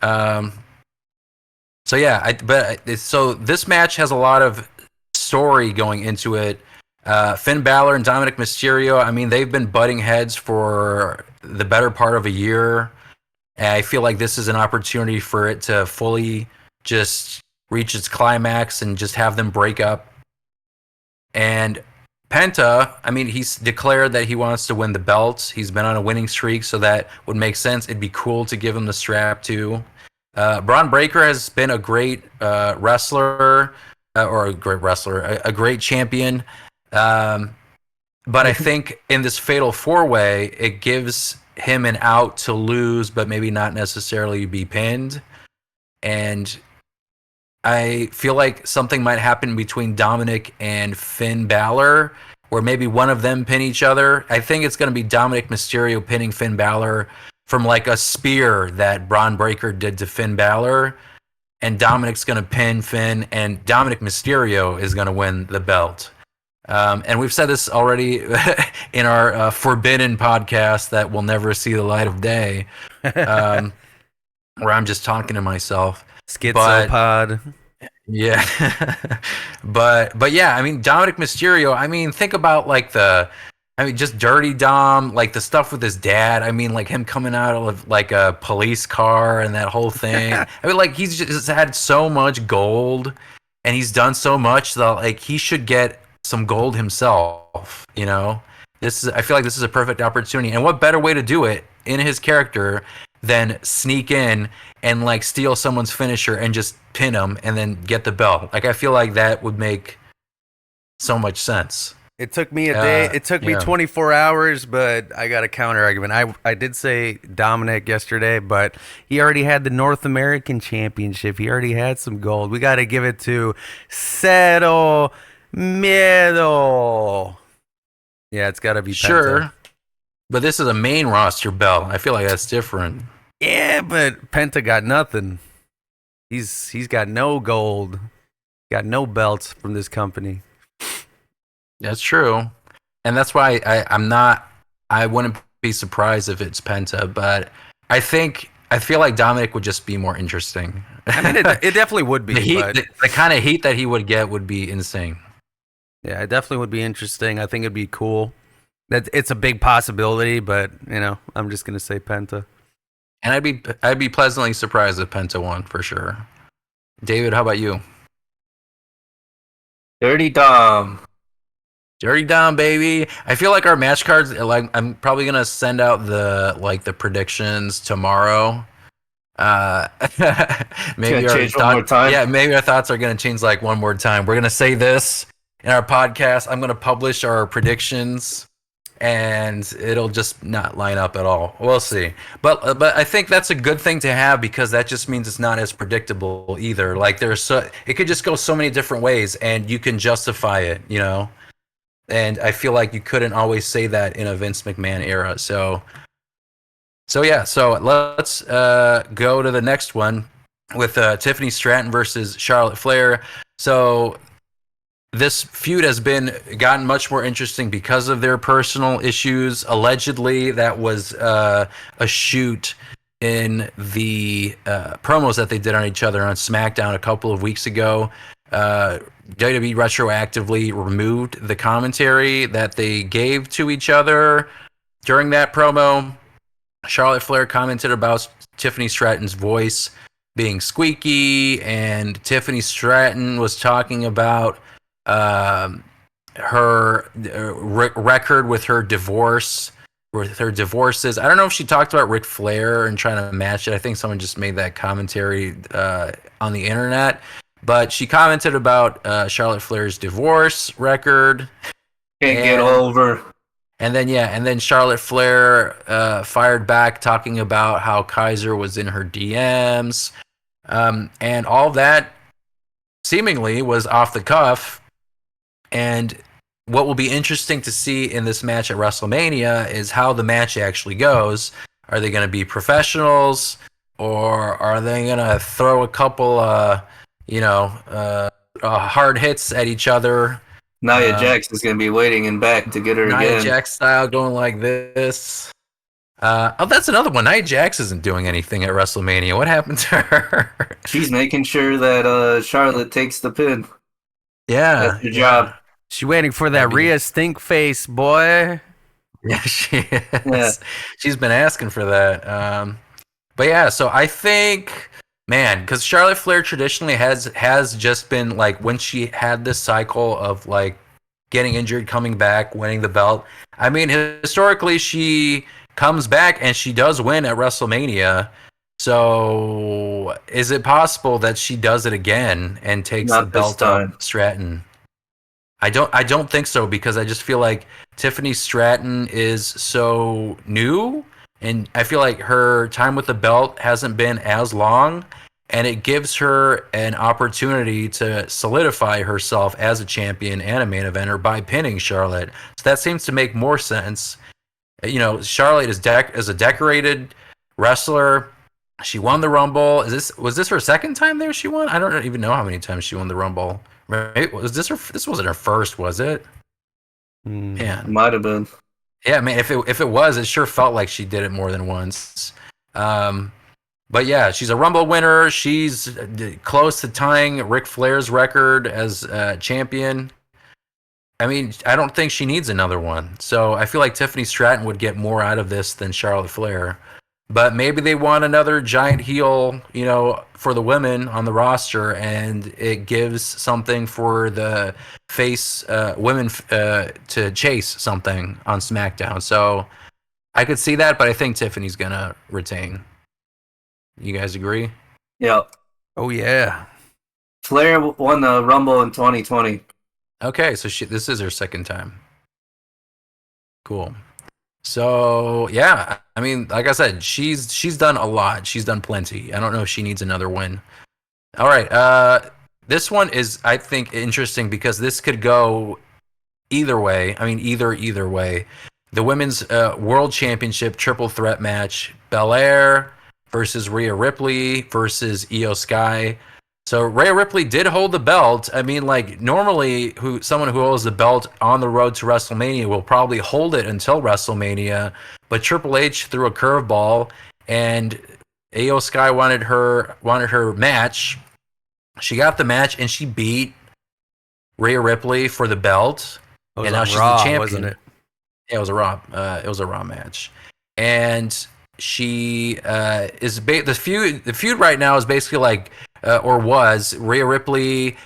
So yeah, so this match has a lot of story going into it. Finn Balor and Dominic Mysterio, I mean, they've been butting heads for the better part of a year. And I feel like this is an opportunity for it to fully just reach its climax and just have them break up. And Penta, I mean, he's declared that he wants to win the belt. He's been on a winning streak, so that would make sense. It'd be cool to give him the strap too. Braun Breaker has been a great wrestler, a great champion. But I think in this fatal 4-way, it gives him an out to lose, but maybe not necessarily be pinned. And I feel like something might happen between Dominic and Finn Balor, where maybe one of them pin each other. I think it's going to be Dominic Mysterio pinning Finn Balor from like a spear that Braun Breaker did to Finn Balor. And Dominic's going to pin Finn, and Dominic Mysterio is going to win the belt. And we've said this already in our Forbidden podcast that will never see the light of day, where I'm just talking to myself. Schizopod. Yeah. but yeah, I mean, Dominic Mysterio, I mean, think about like just Dirty Dom, like the stuff with his dad. I mean, like him coming out of like a police car and that whole thing. I mean, like he's just had so much gold and he's done so much that like he should get some gold himself, you know? I feel like this is a perfect opportunity. And what better way to do it in his character than sneak in and like steal someone's finisher and just pin him and then get the belt? Like, I feel like that would make so much sense. It took me a day. It took me 24 hours, but I got a counter argument. I did say Dominic yesterday, but he already had the North American Championship. He already had some gold. We got to give it to Cero Miedo. Yeah, it's got to be Penta. Sure. But this is a main roster belt. I feel like that's different. Yeah, but Penta got nothing. He's got no gold. Got no belts from this company. That's true. And that's why I wouldn't be surprised if it's Penta, but I feel like Dominic would just be more interesting. I mean, it definitely would be. The kind of heat that he would get would be insane. Yeah, it definitely would be interesting. I think it'd be cool. It's a big possibility, but I'm just gonna say Penta. And I'd be pleasantly surprised if Penta won for sure. David, how about you? Dirty Dom. Dirty Dom, baby. I feel like our match cards, like, I'm probably gonna send out the predictions tomorrow. Maybe maybe our thoughts are gonna change like one more time. We're gonna say this in our podcast. I'm gonna publish our predictions, and it'll just not line up at all. We'll see. But I think that's a good thing to have, because that just means it's not as predictable either. Like, it could just go so many different ways, and you can justify it, And I feel like you couldn't always say that in a Vince McMahon era. So let's go to the next one with Tiffany Stratton versus Charlotte Flair. So this feud has gotten much more interesting because of their personal issues. Allegedly, that was a shoot in the promos that they did on each other on SmackDown a couple of weeks ago. WWE retroactively removed the commentary that they gave to each other during that promo. Charlotte Flair commented about Tiffany Stratton's voice being squeaky, and Tiffany Stratton was talking about her record with her divorces. I don't know if she talked about Ric Flair and trying to match it. I think someone just made that commentary on the internet. But she commented about Charlotte Flair's divorce record. Can't get over. And then Charlotte Flair fired back, talking about how Kaiser was in her DMs. And all that seemingly was off the cuff. And what will be interesting to see in this match at WrestleMania is how the match actually goes. Are they going to be professionals, or are they going to throw a couple hard hits at each other? Nia Jax is going to be waiting in back to get her Nia again. Nia Jax style, going like this. That's another one. Nia Jax isn't doing anything at WrestleMania. What happened to her? She's making sure that Charlotte takes the pin. Yeah. That's her job. She's waiting for that Rhea stink face, boy. Yeah, she is. Yeah. She's been asking for that. But yeah, so I think, man, because Charlotte Flair traditionally has just been like, when she had this cycle of like getting injured, coming back, winning the belt. I mean, historically, she comes back and she does win at WrestleMania. So is it possible that she does it again and takes the belt off Stratton? I don't think so, because I just feel like Tiffany Stratton is so new, and I feel like her time with the belt hasn't been as long, and it gives her an opportunity to solidify herself as a champion and a main eventer by pinning Charlotte. So that seems to make more sense. Charlotte is a decorated wrestler. She won the Rumble. Was this her second time there she won? I don't even know how many times she won the Rumble. Right? This wasn't her first, was it? Man, might have been. Yeah, man. If it was, it sure felt like she did it more than once. But yeah, she's a Rumble winner. She's close to tying Ric Flair's record as champion. I mean, I don't think she needs another one. So I feel like Tiffany Stratton would get more out of this than Charlotte Flair. But maybe they want another giant heel, for the women on the roster, and it gives something for the face women to chase something on SmackDown. So I could see that, but I think Tiffany's gonna retain. You guys agree? Yeah. Oh yeah. Flair won the Rumble in 2020. Okay, so this is her second time. Cool. So yeah, I mean, like I said, she's done a lot. She's done plenty. I don't know if she needs another win. All right, this one is, I think, interesting because this could go either way. I mean, either way. The women's world championship triple threat match: Belair versus Rhea Ripley versus Io Sky. So Rhea Ripley did hold the belt. I mean, like normally, someone who holds the belt on the road to WrestleMania will probably hold it until WrestleMania. But Triple H threw a curveball, and Io Sky wanted her match. She got the match, and she beat Rhea Ripley for the belt. It was And now on she's Raw, the champion. wasn't it? Yeah, it was a Raw. It was a Raw match, and she is the feud right now is basically like or was Rhea Ripley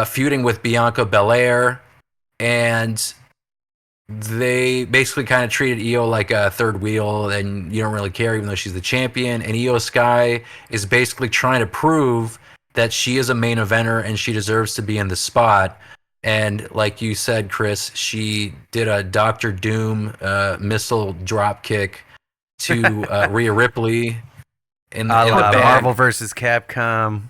feuding with Bianca Belair, and they basically kind of treated Io like a third wheel, and you don't really care, even though she's the champion. And Io Sky is basically trying to prove that she is a main eventer and she deserves to be in the spot. And like you said, Chris, she did a Doctor Doom missile drop kick to Rhea Ripley in the back. Marvel versus Capcom.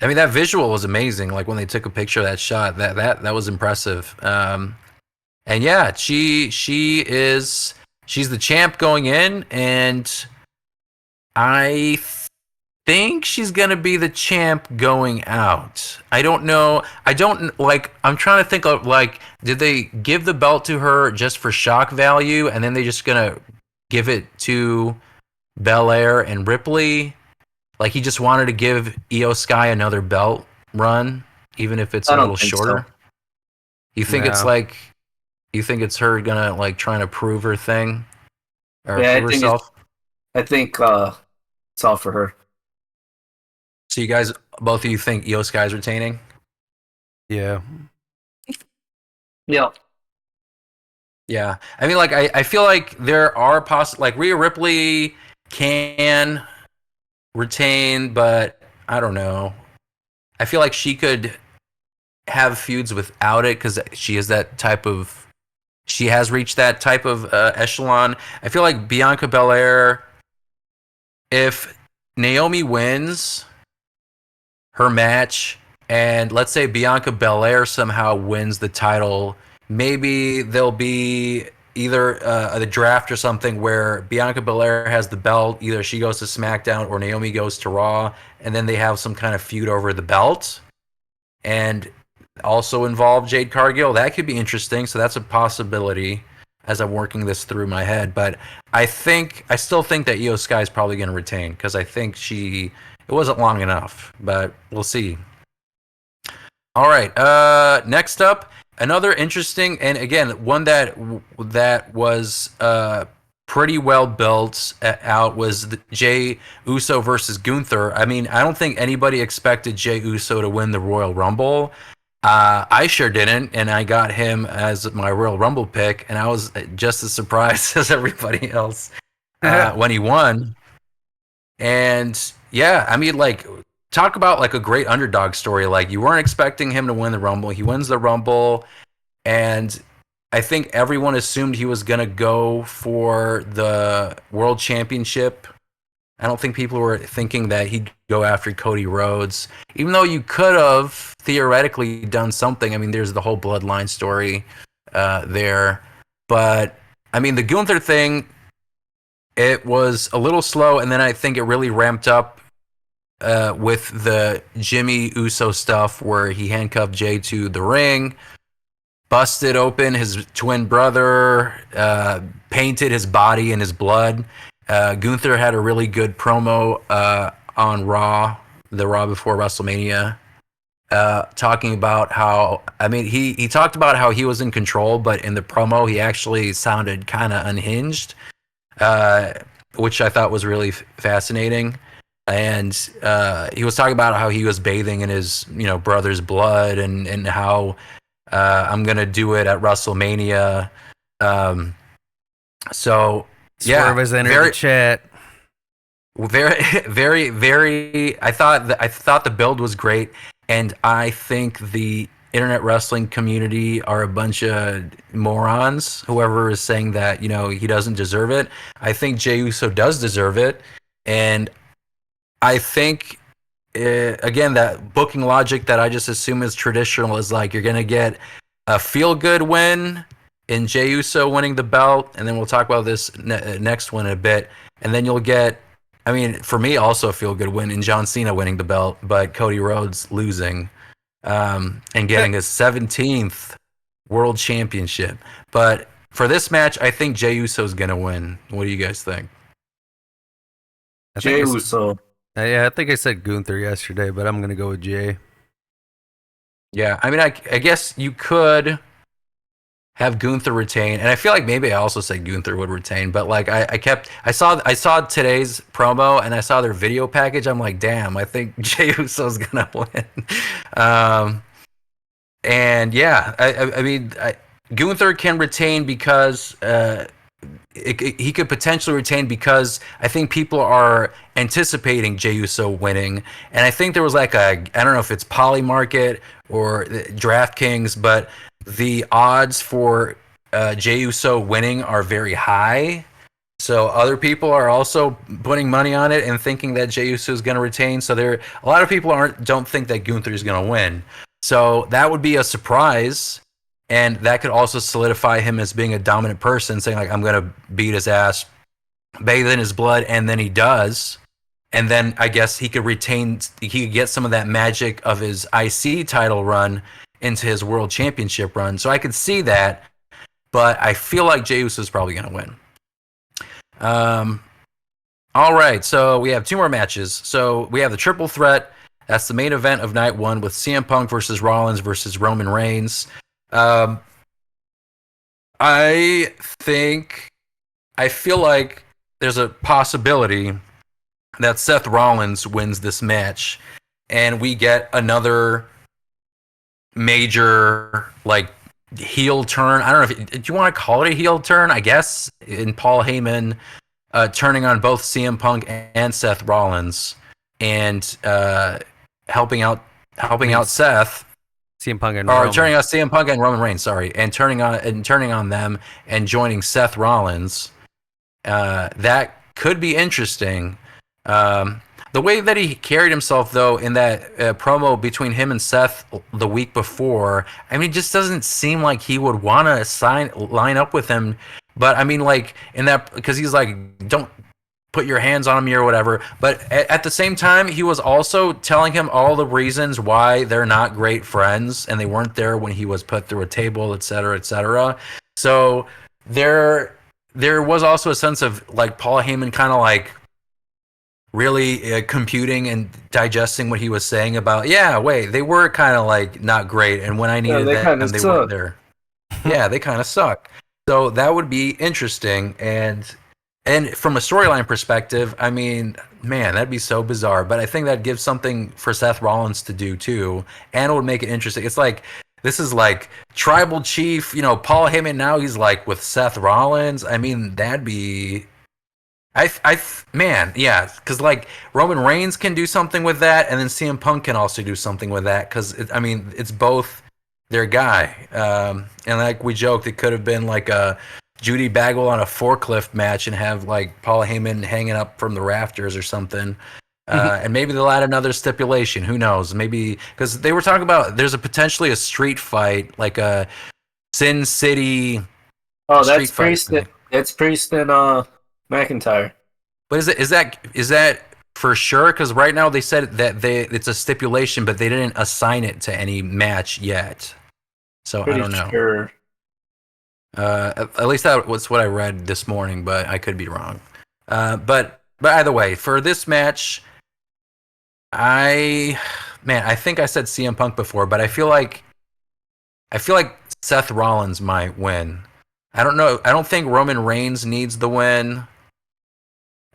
I mean, that visual was amazing. Like when they took a picture of that shot, that was impressive. And yeah, she's the champ going in, and I think she's gonna be the champ going out. I don't know. I'm trying to think of, like, did they give the belt to her just for shock value, and then they just gonna give it to Belair and Ripley? Like he just wanted to give Io Sky another belt run, even if it's a little shorter. So. You think it's like? You think it's her gonna like trying to prove her thing, or prove herself? I think it's all for her. So you guys, both of you think Io Sky's retaining? Yeah. Yeah. Yeah. I mean, like, I feel like there are like Rhea Ripley can retain, but I don't know. I feel like she could have feuds without it because she has reached that type of echelon. I feel like Bianca Belair, if Naomi wins her match, and let's say Bianca Belair somehow wins the title, maybe there'll be either the draft or something where Bianca Belair has the belt, either she goes to SmackDown or Naomi goes to Raw, and then they have some kind of feud over the belt, and also involve Jade Cargill. That could be interesting, so that's a possibility as I'm working this through my head. But I still think that Io Sky is probably going to retain, because I think it wasn't long enough, but we'll see. All right, next up, another interesting, and again, one that was pretty well built out was the Jey Uso versus Gunther. I mean, I don't think anybody expected Jey Uso to win the Royal Rumble. I sure didn't, and I got him as my Royal Rumble pick, and I was just as surprised as everybody else when he won. And yeah, I mean, like, talk about like a great underdog story. Like, you weren't expecting him to win the Rumble. He wins the Rumble, and I think everyone assumed he was going to go for the World Championship. I don't think people were thinking that he'd go after Cody Rhodes, even though you could have theoretically done something. I mean, there's the whole bloodline story there. But, I mean, the Gunther thing, it was a little slow, and then I think it really ramped up with the Jimmy Uso stuff where he handcuffed Jey to the ring, busted open his twin brother, painted his body in his blood. Gunther had a really good promo on Raw, the Raw before WrestleMania, talking about how, I mean, he talked about how he was in control, but in the promo he actually sounded kind of unhinged. which I thought was really fascinating. And he was talking about how he was bathing in his, brother's blood, and how I'm gonna do it at WrestleMania. Um, so Swerve has entered the chat. Very, very, very. I thought the build was great, and I think the internet wrestling community are a bunch of morons. Whoever is saying that he doesn't deserve it, I think Jey Uso does deserve it, and I think again that booking logic that I just assume is traditional is like you're gonna get a feel good win in Jey Uso winning the belt, and then we'll talk about this next one in a bit, and then you'll get. I mean, for me, also a feel good win in John Cena winning the belt, but Cody Rhodes losing and getting his 17th world championship. But for this match, I think Jey Uso's gonna win. What do you guys think? Jey Uso. Yeah, I think I said Gunther yesterday, but I'm gonna go with Jey. Yeah, I mean, I guess you could have Gunther retain, and I feel like maybe I also said Gunther would retain, but like I saw today's promo and I saw their video package. I'm like, damn, I think Jey Uso's gonna win. And yeah, I mean, Gunther can retain because he could potentially retain because I think people are anticipating Jey Uso winning, and I think there was like I don't know if it's Poly Market or DraftKings, but the odds for Jey Uso winning are very high. So other people are also putting money on it and thinking that Jey Uso is going to retain. So a lot of people don't think that Gunther is going to win. So that would be a surprise, and that could also solidify him as being a dominant person, saying like I'm going to beat his ass, bathe in his blood, and then he does. And then I guess he could get some of that magic of his IC title run into his world championship run. So I could see that, but I feel like Jey Uso is probably going to win. All right, so we have two more matches. So we have the triple threat. That's the main event of night one with CM Punk versus Rollins versus Roman Reigns. I feel like there's a possibility that Seth Rollins wins this match, and we get another major like heel turn. I don't know do you want to call it a heel turn, I guess, in Paul Heyman turning on both CM Punk and Seth Rollins and helping out Seth. CM Punk and turning on CM Punk and Roman Reigns, sorry, and turning on them and joining Seth Rollins. That could be interesting. The way that he carried himself, though, in that promo between him and Seth the week before, I mean, it just doesn't seem like he would want to line up with him. But I mean, like in that, because he's like, don't put your hands on me or whatever. But at the same time, he was also telling him all the reasons why they're not great friends and they weren't there when he was put through a table, et cetera, et cetera. So there was also a sense of like Paul Heyman kind of like really computing and digesting what he was saying about, they were kind of like not great, and when I needed them, they weren't there. Yeah, they kind of suck. So that would be interesting, and from a storyline perspective, I mean, man, that'd be so bizarre. But I think that gives something for Seth Rollins to do too, and it would make it interesting. It's like this is like tribal chief, Paul Heyman. Now he's like with Seth Rollins. I mean, that'd be. Because like Roman Reigns can do something with that, and then CM Punk can also do something with that. Because it's both their guy. And like we joked, it could have been like a Judy Bagwell on a forklift match and have like Paul Heyman hanging up from the rafters or something. And maybe they'll add another stipulation. Who knows? Maybe because they were talking about there's potentially a street fight, like a Sin City. Oh, that's Priest. That's Priest and McIntyre. But is that for sure? Because right now they said that it's a stipulation, but they didn't assign it to any match yet. So I don't know. Sure. At least that was what I read this morning, but I could be wrong. But either way, for this match, I think I said CM Punk before, but I feel like Seth Rollins might win. I don't know. I don't think Roman Reigns needs the win.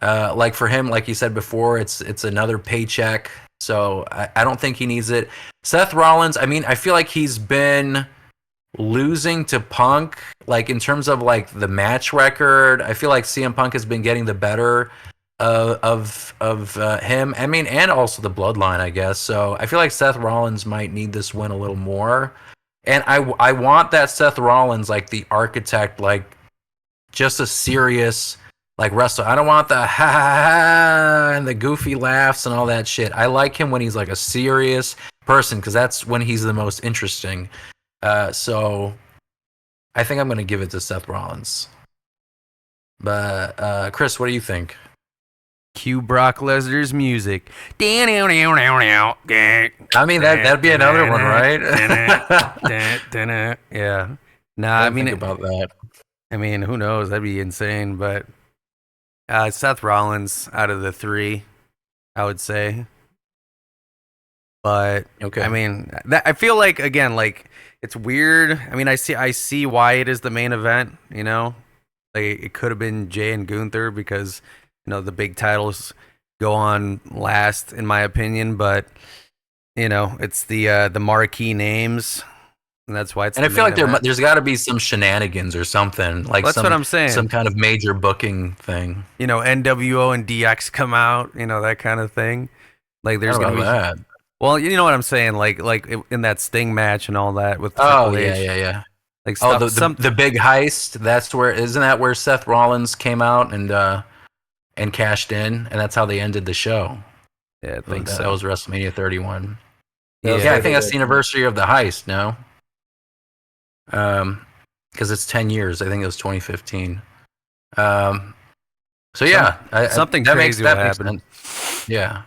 Like for him, like you said before, it's another paycheck. So I don't think he needs it. Seth Rollins, I mean, I feel like he's been losing to Punk, like in terms of like the match record. I feel like CM Punk has been getting the better of him. I mean, and also the bloodline, I guess. So I feel like Seth Rollins might need this win a little more. And I want that Seth Rollins, like the architect, like just a serious like wrestler. I don't want the ha ha ha and the goofy laughs and all that shit. I like him when he's like a serious person because that's when he's the most interesting. So I think I'm gonna give it to Seth Rollins. But Chris, what do you think? Cue Brock Lesnar's music. I mean that'd be another one, right? Yeah. Nah, I mean think about that. I mean, who knows? That'd be insane. But Seth Rollins out of the three, I would say. But okay. I mean, I feel like again, like it's weird. I mean, I see why it is the main event. You know, like it could have been Jay and Gunther because the big titles go on last, in my opinion. But it's the marquee names. And that's why it's. And I feel like there's got to be some shenanigans or something like that's what I'm saying. Some kind of major booking thing. NWO and DX come out, that kind of thing. Like there's gonna be that. Well, you know what I'm saying, like in that Sting match and all that with Triple H. Yeah. Like stuff, the big heist. That's where isn't that where Seth Rollins came out and cashed in, and that's how they ended the show. Yeah, I think so. That was WrestleMania 31. Yeah, I think that's the anniversary of the heist. No. Because it's 10 years. I think it was 2015. So yeah, something crazy will happen. Yeah,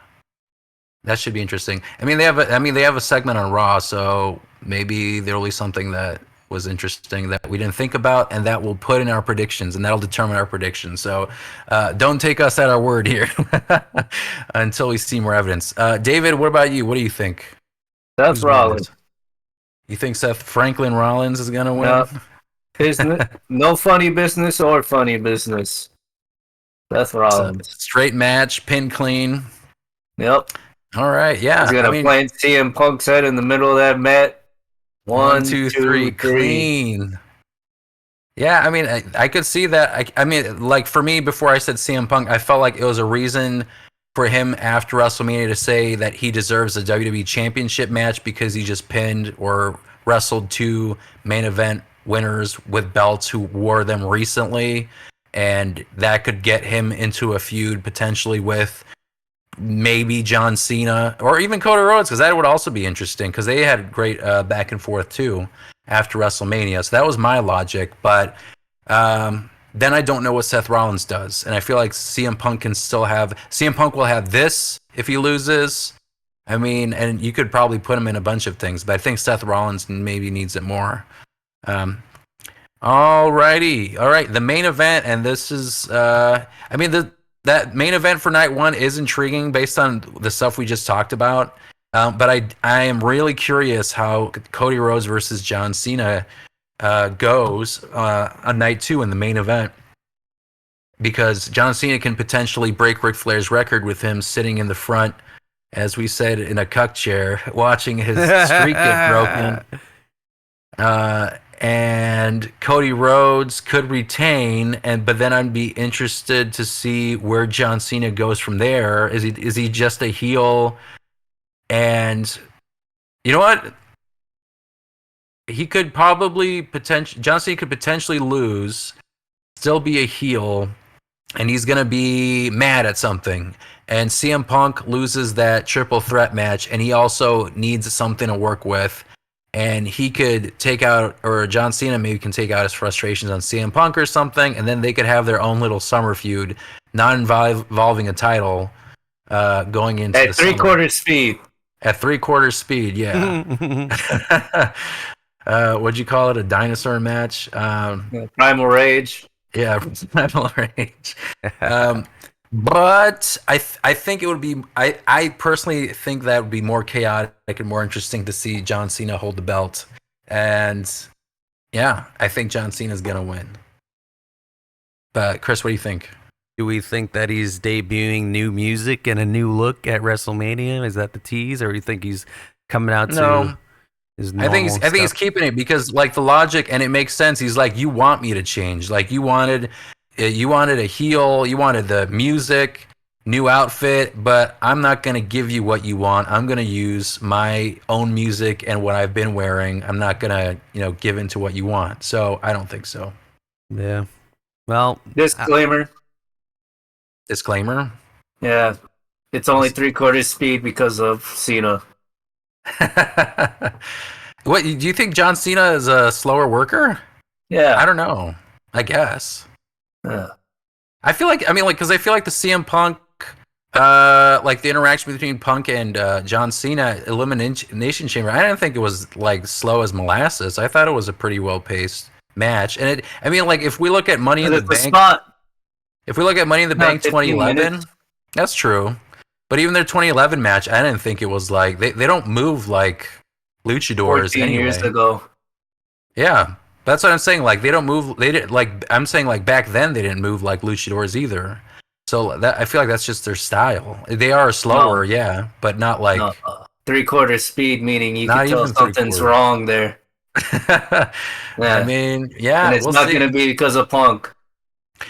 that should be interesting. I mean, they have a segment on Raw, so maybe there'll be something that was interesting that we didn't think about, and that we'll put in our predictions, and that'll determine our predictions. So don't take us at our word here until we see more evidence. David, what about you? What do you think? Seth Rollins. You think Seth Franklin Rollins is gonna win? No funny business or funny business. Seth Rollins. Straight match, pin clean. Yep. All right, yeah. He's gonna plant CM Punk's head in the middle of that mat. One, two, three, clean. Yeah, I mean, I could see that. I mean, like for me, before I said CM Punk, I felt like it was a reason for him after WrestleMania to say that he deserves a WWE Championship match because he just pinned or wrestled two main event winners with belts who wore them recently, and that could get him into a feud potentially with maybe John Cena or even Cody Rhodes, because that would also be interesting because they had great back and forth too after WrestleMania. So that was my logic, but then I don't know what Seth Rollins does, and I feel like CM Punk will have this if he loses. I mean, and you could probably put him in a bunch of things, but I think Seth Rollins maybe needs it more. All right, the main event, and this is, that main event for night one is intriguing based on the stuff we just talked about. But I am really curious how Cody Rhodes versus John Cena goes on night two in the main event, because John Cena can potentially break Ric Flair's record with him sitting in the front, as we said, in a cuck chair, watching his streak get broken. And Cody Rhodes could retain, but then I'd be interested to see where John Cena goes from there. Is he just a heel? And you know what? He could probably John Cena could potentially lose, still be a heel, and he's gonna be mad at something. And CM Punk loses that triple threat match, and he also needs something to work with. And he could take out, or John Cena maybe can take out his frustrations on CM Punk or something, and then they could have their own little summer feud, not involving a title, going into at the 3/4 speed. At 3/4 speed, yeah. What'd you call it? A dinosaur match? Primal Rage. Yeah, Primal Rage. But I think it would be. I personally think that would be more chaotic and more interesting to see John Cena hold the belt. And yeah, I think John Cena's gonna win. But Chris, what do you think? Do we think that he's debuting new music and a new look at WrestleMania? Is that the tease, or do you think he's coming out No. to his I think he's stuff? keeping it because like the logic, and it makes sense. He's like, you want me to change? Like you wanted a heel, you wanted the music, new outfit, but I'm not gonna give you what you want. I'm gonna use my own music and what I've been wearing. I'm not gonna give into what you want. So I don't think so. Yeah. Well, Disclaimer. Disclaimer. Yeah, it's only 3/4 speed because of Cena. What do you think? John Cena is a slower worker? Yeah. I don't know. I guess. I feel like because I feel like the CM Punk, like the interaction between Punk and John Cena Elimination Chamber. I didn't think it was like slow as molasses. I thought it was a pretty well paced match. And if we look at Money in the Bank, if we look at Money in the Bank 2011, that's true. But even their 2011 match, I didn't think it was like they don't move like luchadors 14 anyway. years ago. Yeah, that's what I'm saying. Like they don't move. They did like I'm saying like back then they didn't move like luchadors either. So that I feel like that's just their style. They are slower, yeah, but not like 3/4 speed, meaning you Not can tell even something's 3/4. wrong there. I mean, yeah, and it's we'll not see. going to be because of Punk.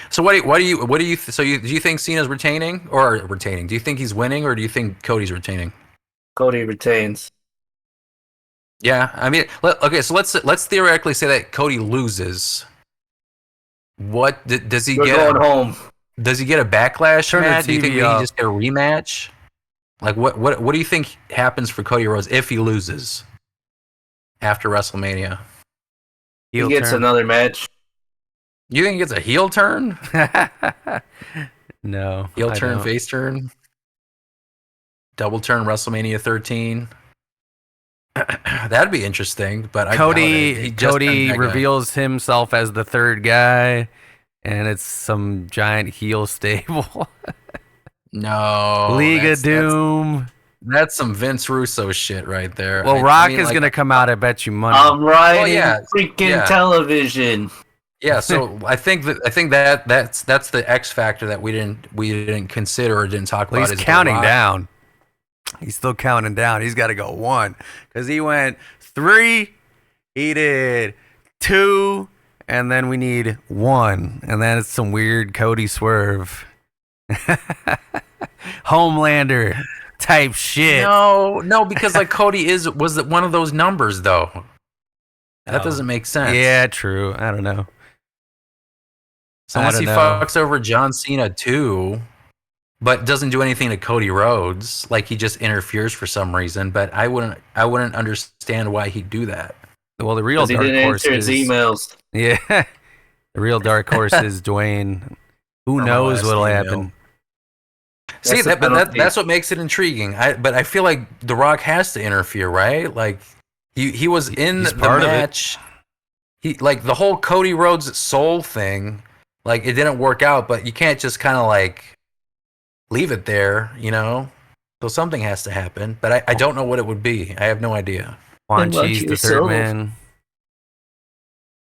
So do you think Cena's retaining or retaining? Do you think he's winning or do you think Cody's retaining? Cody retains. Yeah, I mean, okay, so let's theoretically say that Cody loses. What does he We're get? going home. Does he get a backlash Turn the match? Do you think TV maybe he off. just get a rematch? Like what do you think happens for Cody Rhodes if he loses after WrestleMania? He gets another match. You think he gets a heel turn? No. Heel I turn, don't. face turn? Double turn WrestleMania 13? That'd be interesting, but I doubt it. He just Cody turned that guy. reveals himself as the third guy, and it's some giant heel stable. No. League of Doom. That's some Vince Russo shit right there. Well, Rock is going to come out, I bet you money. I'm riding yeah, freaking television. Yeah, so I think that's the X factor that we didn't consider or didn't talk about. He's counting down. He's still counting down. He's got to go 1 because he went 3. He did 2, and then we need 1, and then it's some weird Cody swerve, Homelander type shit. No, because like Cody was one of those numbers though. That doesn't make sense. Yeah, true. I don't know. Unless he fucks over John Cena too, but doesn't do anything to Cody Rhodes, like he just interferes for some reason. But I wouldn't understand why he'd do that. Well, the real dark horse is emails. Yeah, the real dark horse is Dwayne. Who knows what'll happen? See, that's what makes it intriguing. But I feel like The Rock has to interfere, right? Like he was in the match. He like the whole Cody Rhodes soul thing. Like it didn't work out, but you can't just kind of like leave it there, So something has to happen, but I don't know what it would be. I have no idea. Quan Chi's the third man.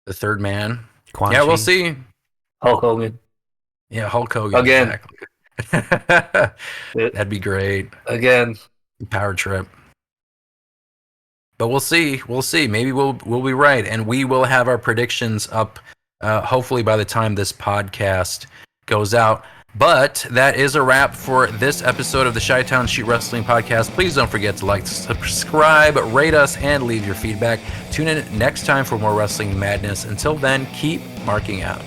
The third man. Quan yeah, Chi. we'll see. Hulk Hogan. Yeah, Hulk Hogan. Again. Exactly. That'd be great. Again. Power trip. But we'll see. We'll see. Maybe we'll be right, and we will have our predictions up. Hopefully by the time this podcast goes out. But that is a wrap for this episode of the Chi-Town Shoot Wrestling Podcast. Please don't forget to like, subscribe, rate us, and leave your feedback. Tune in next time for more wrestling madness. Until then, keep marking out.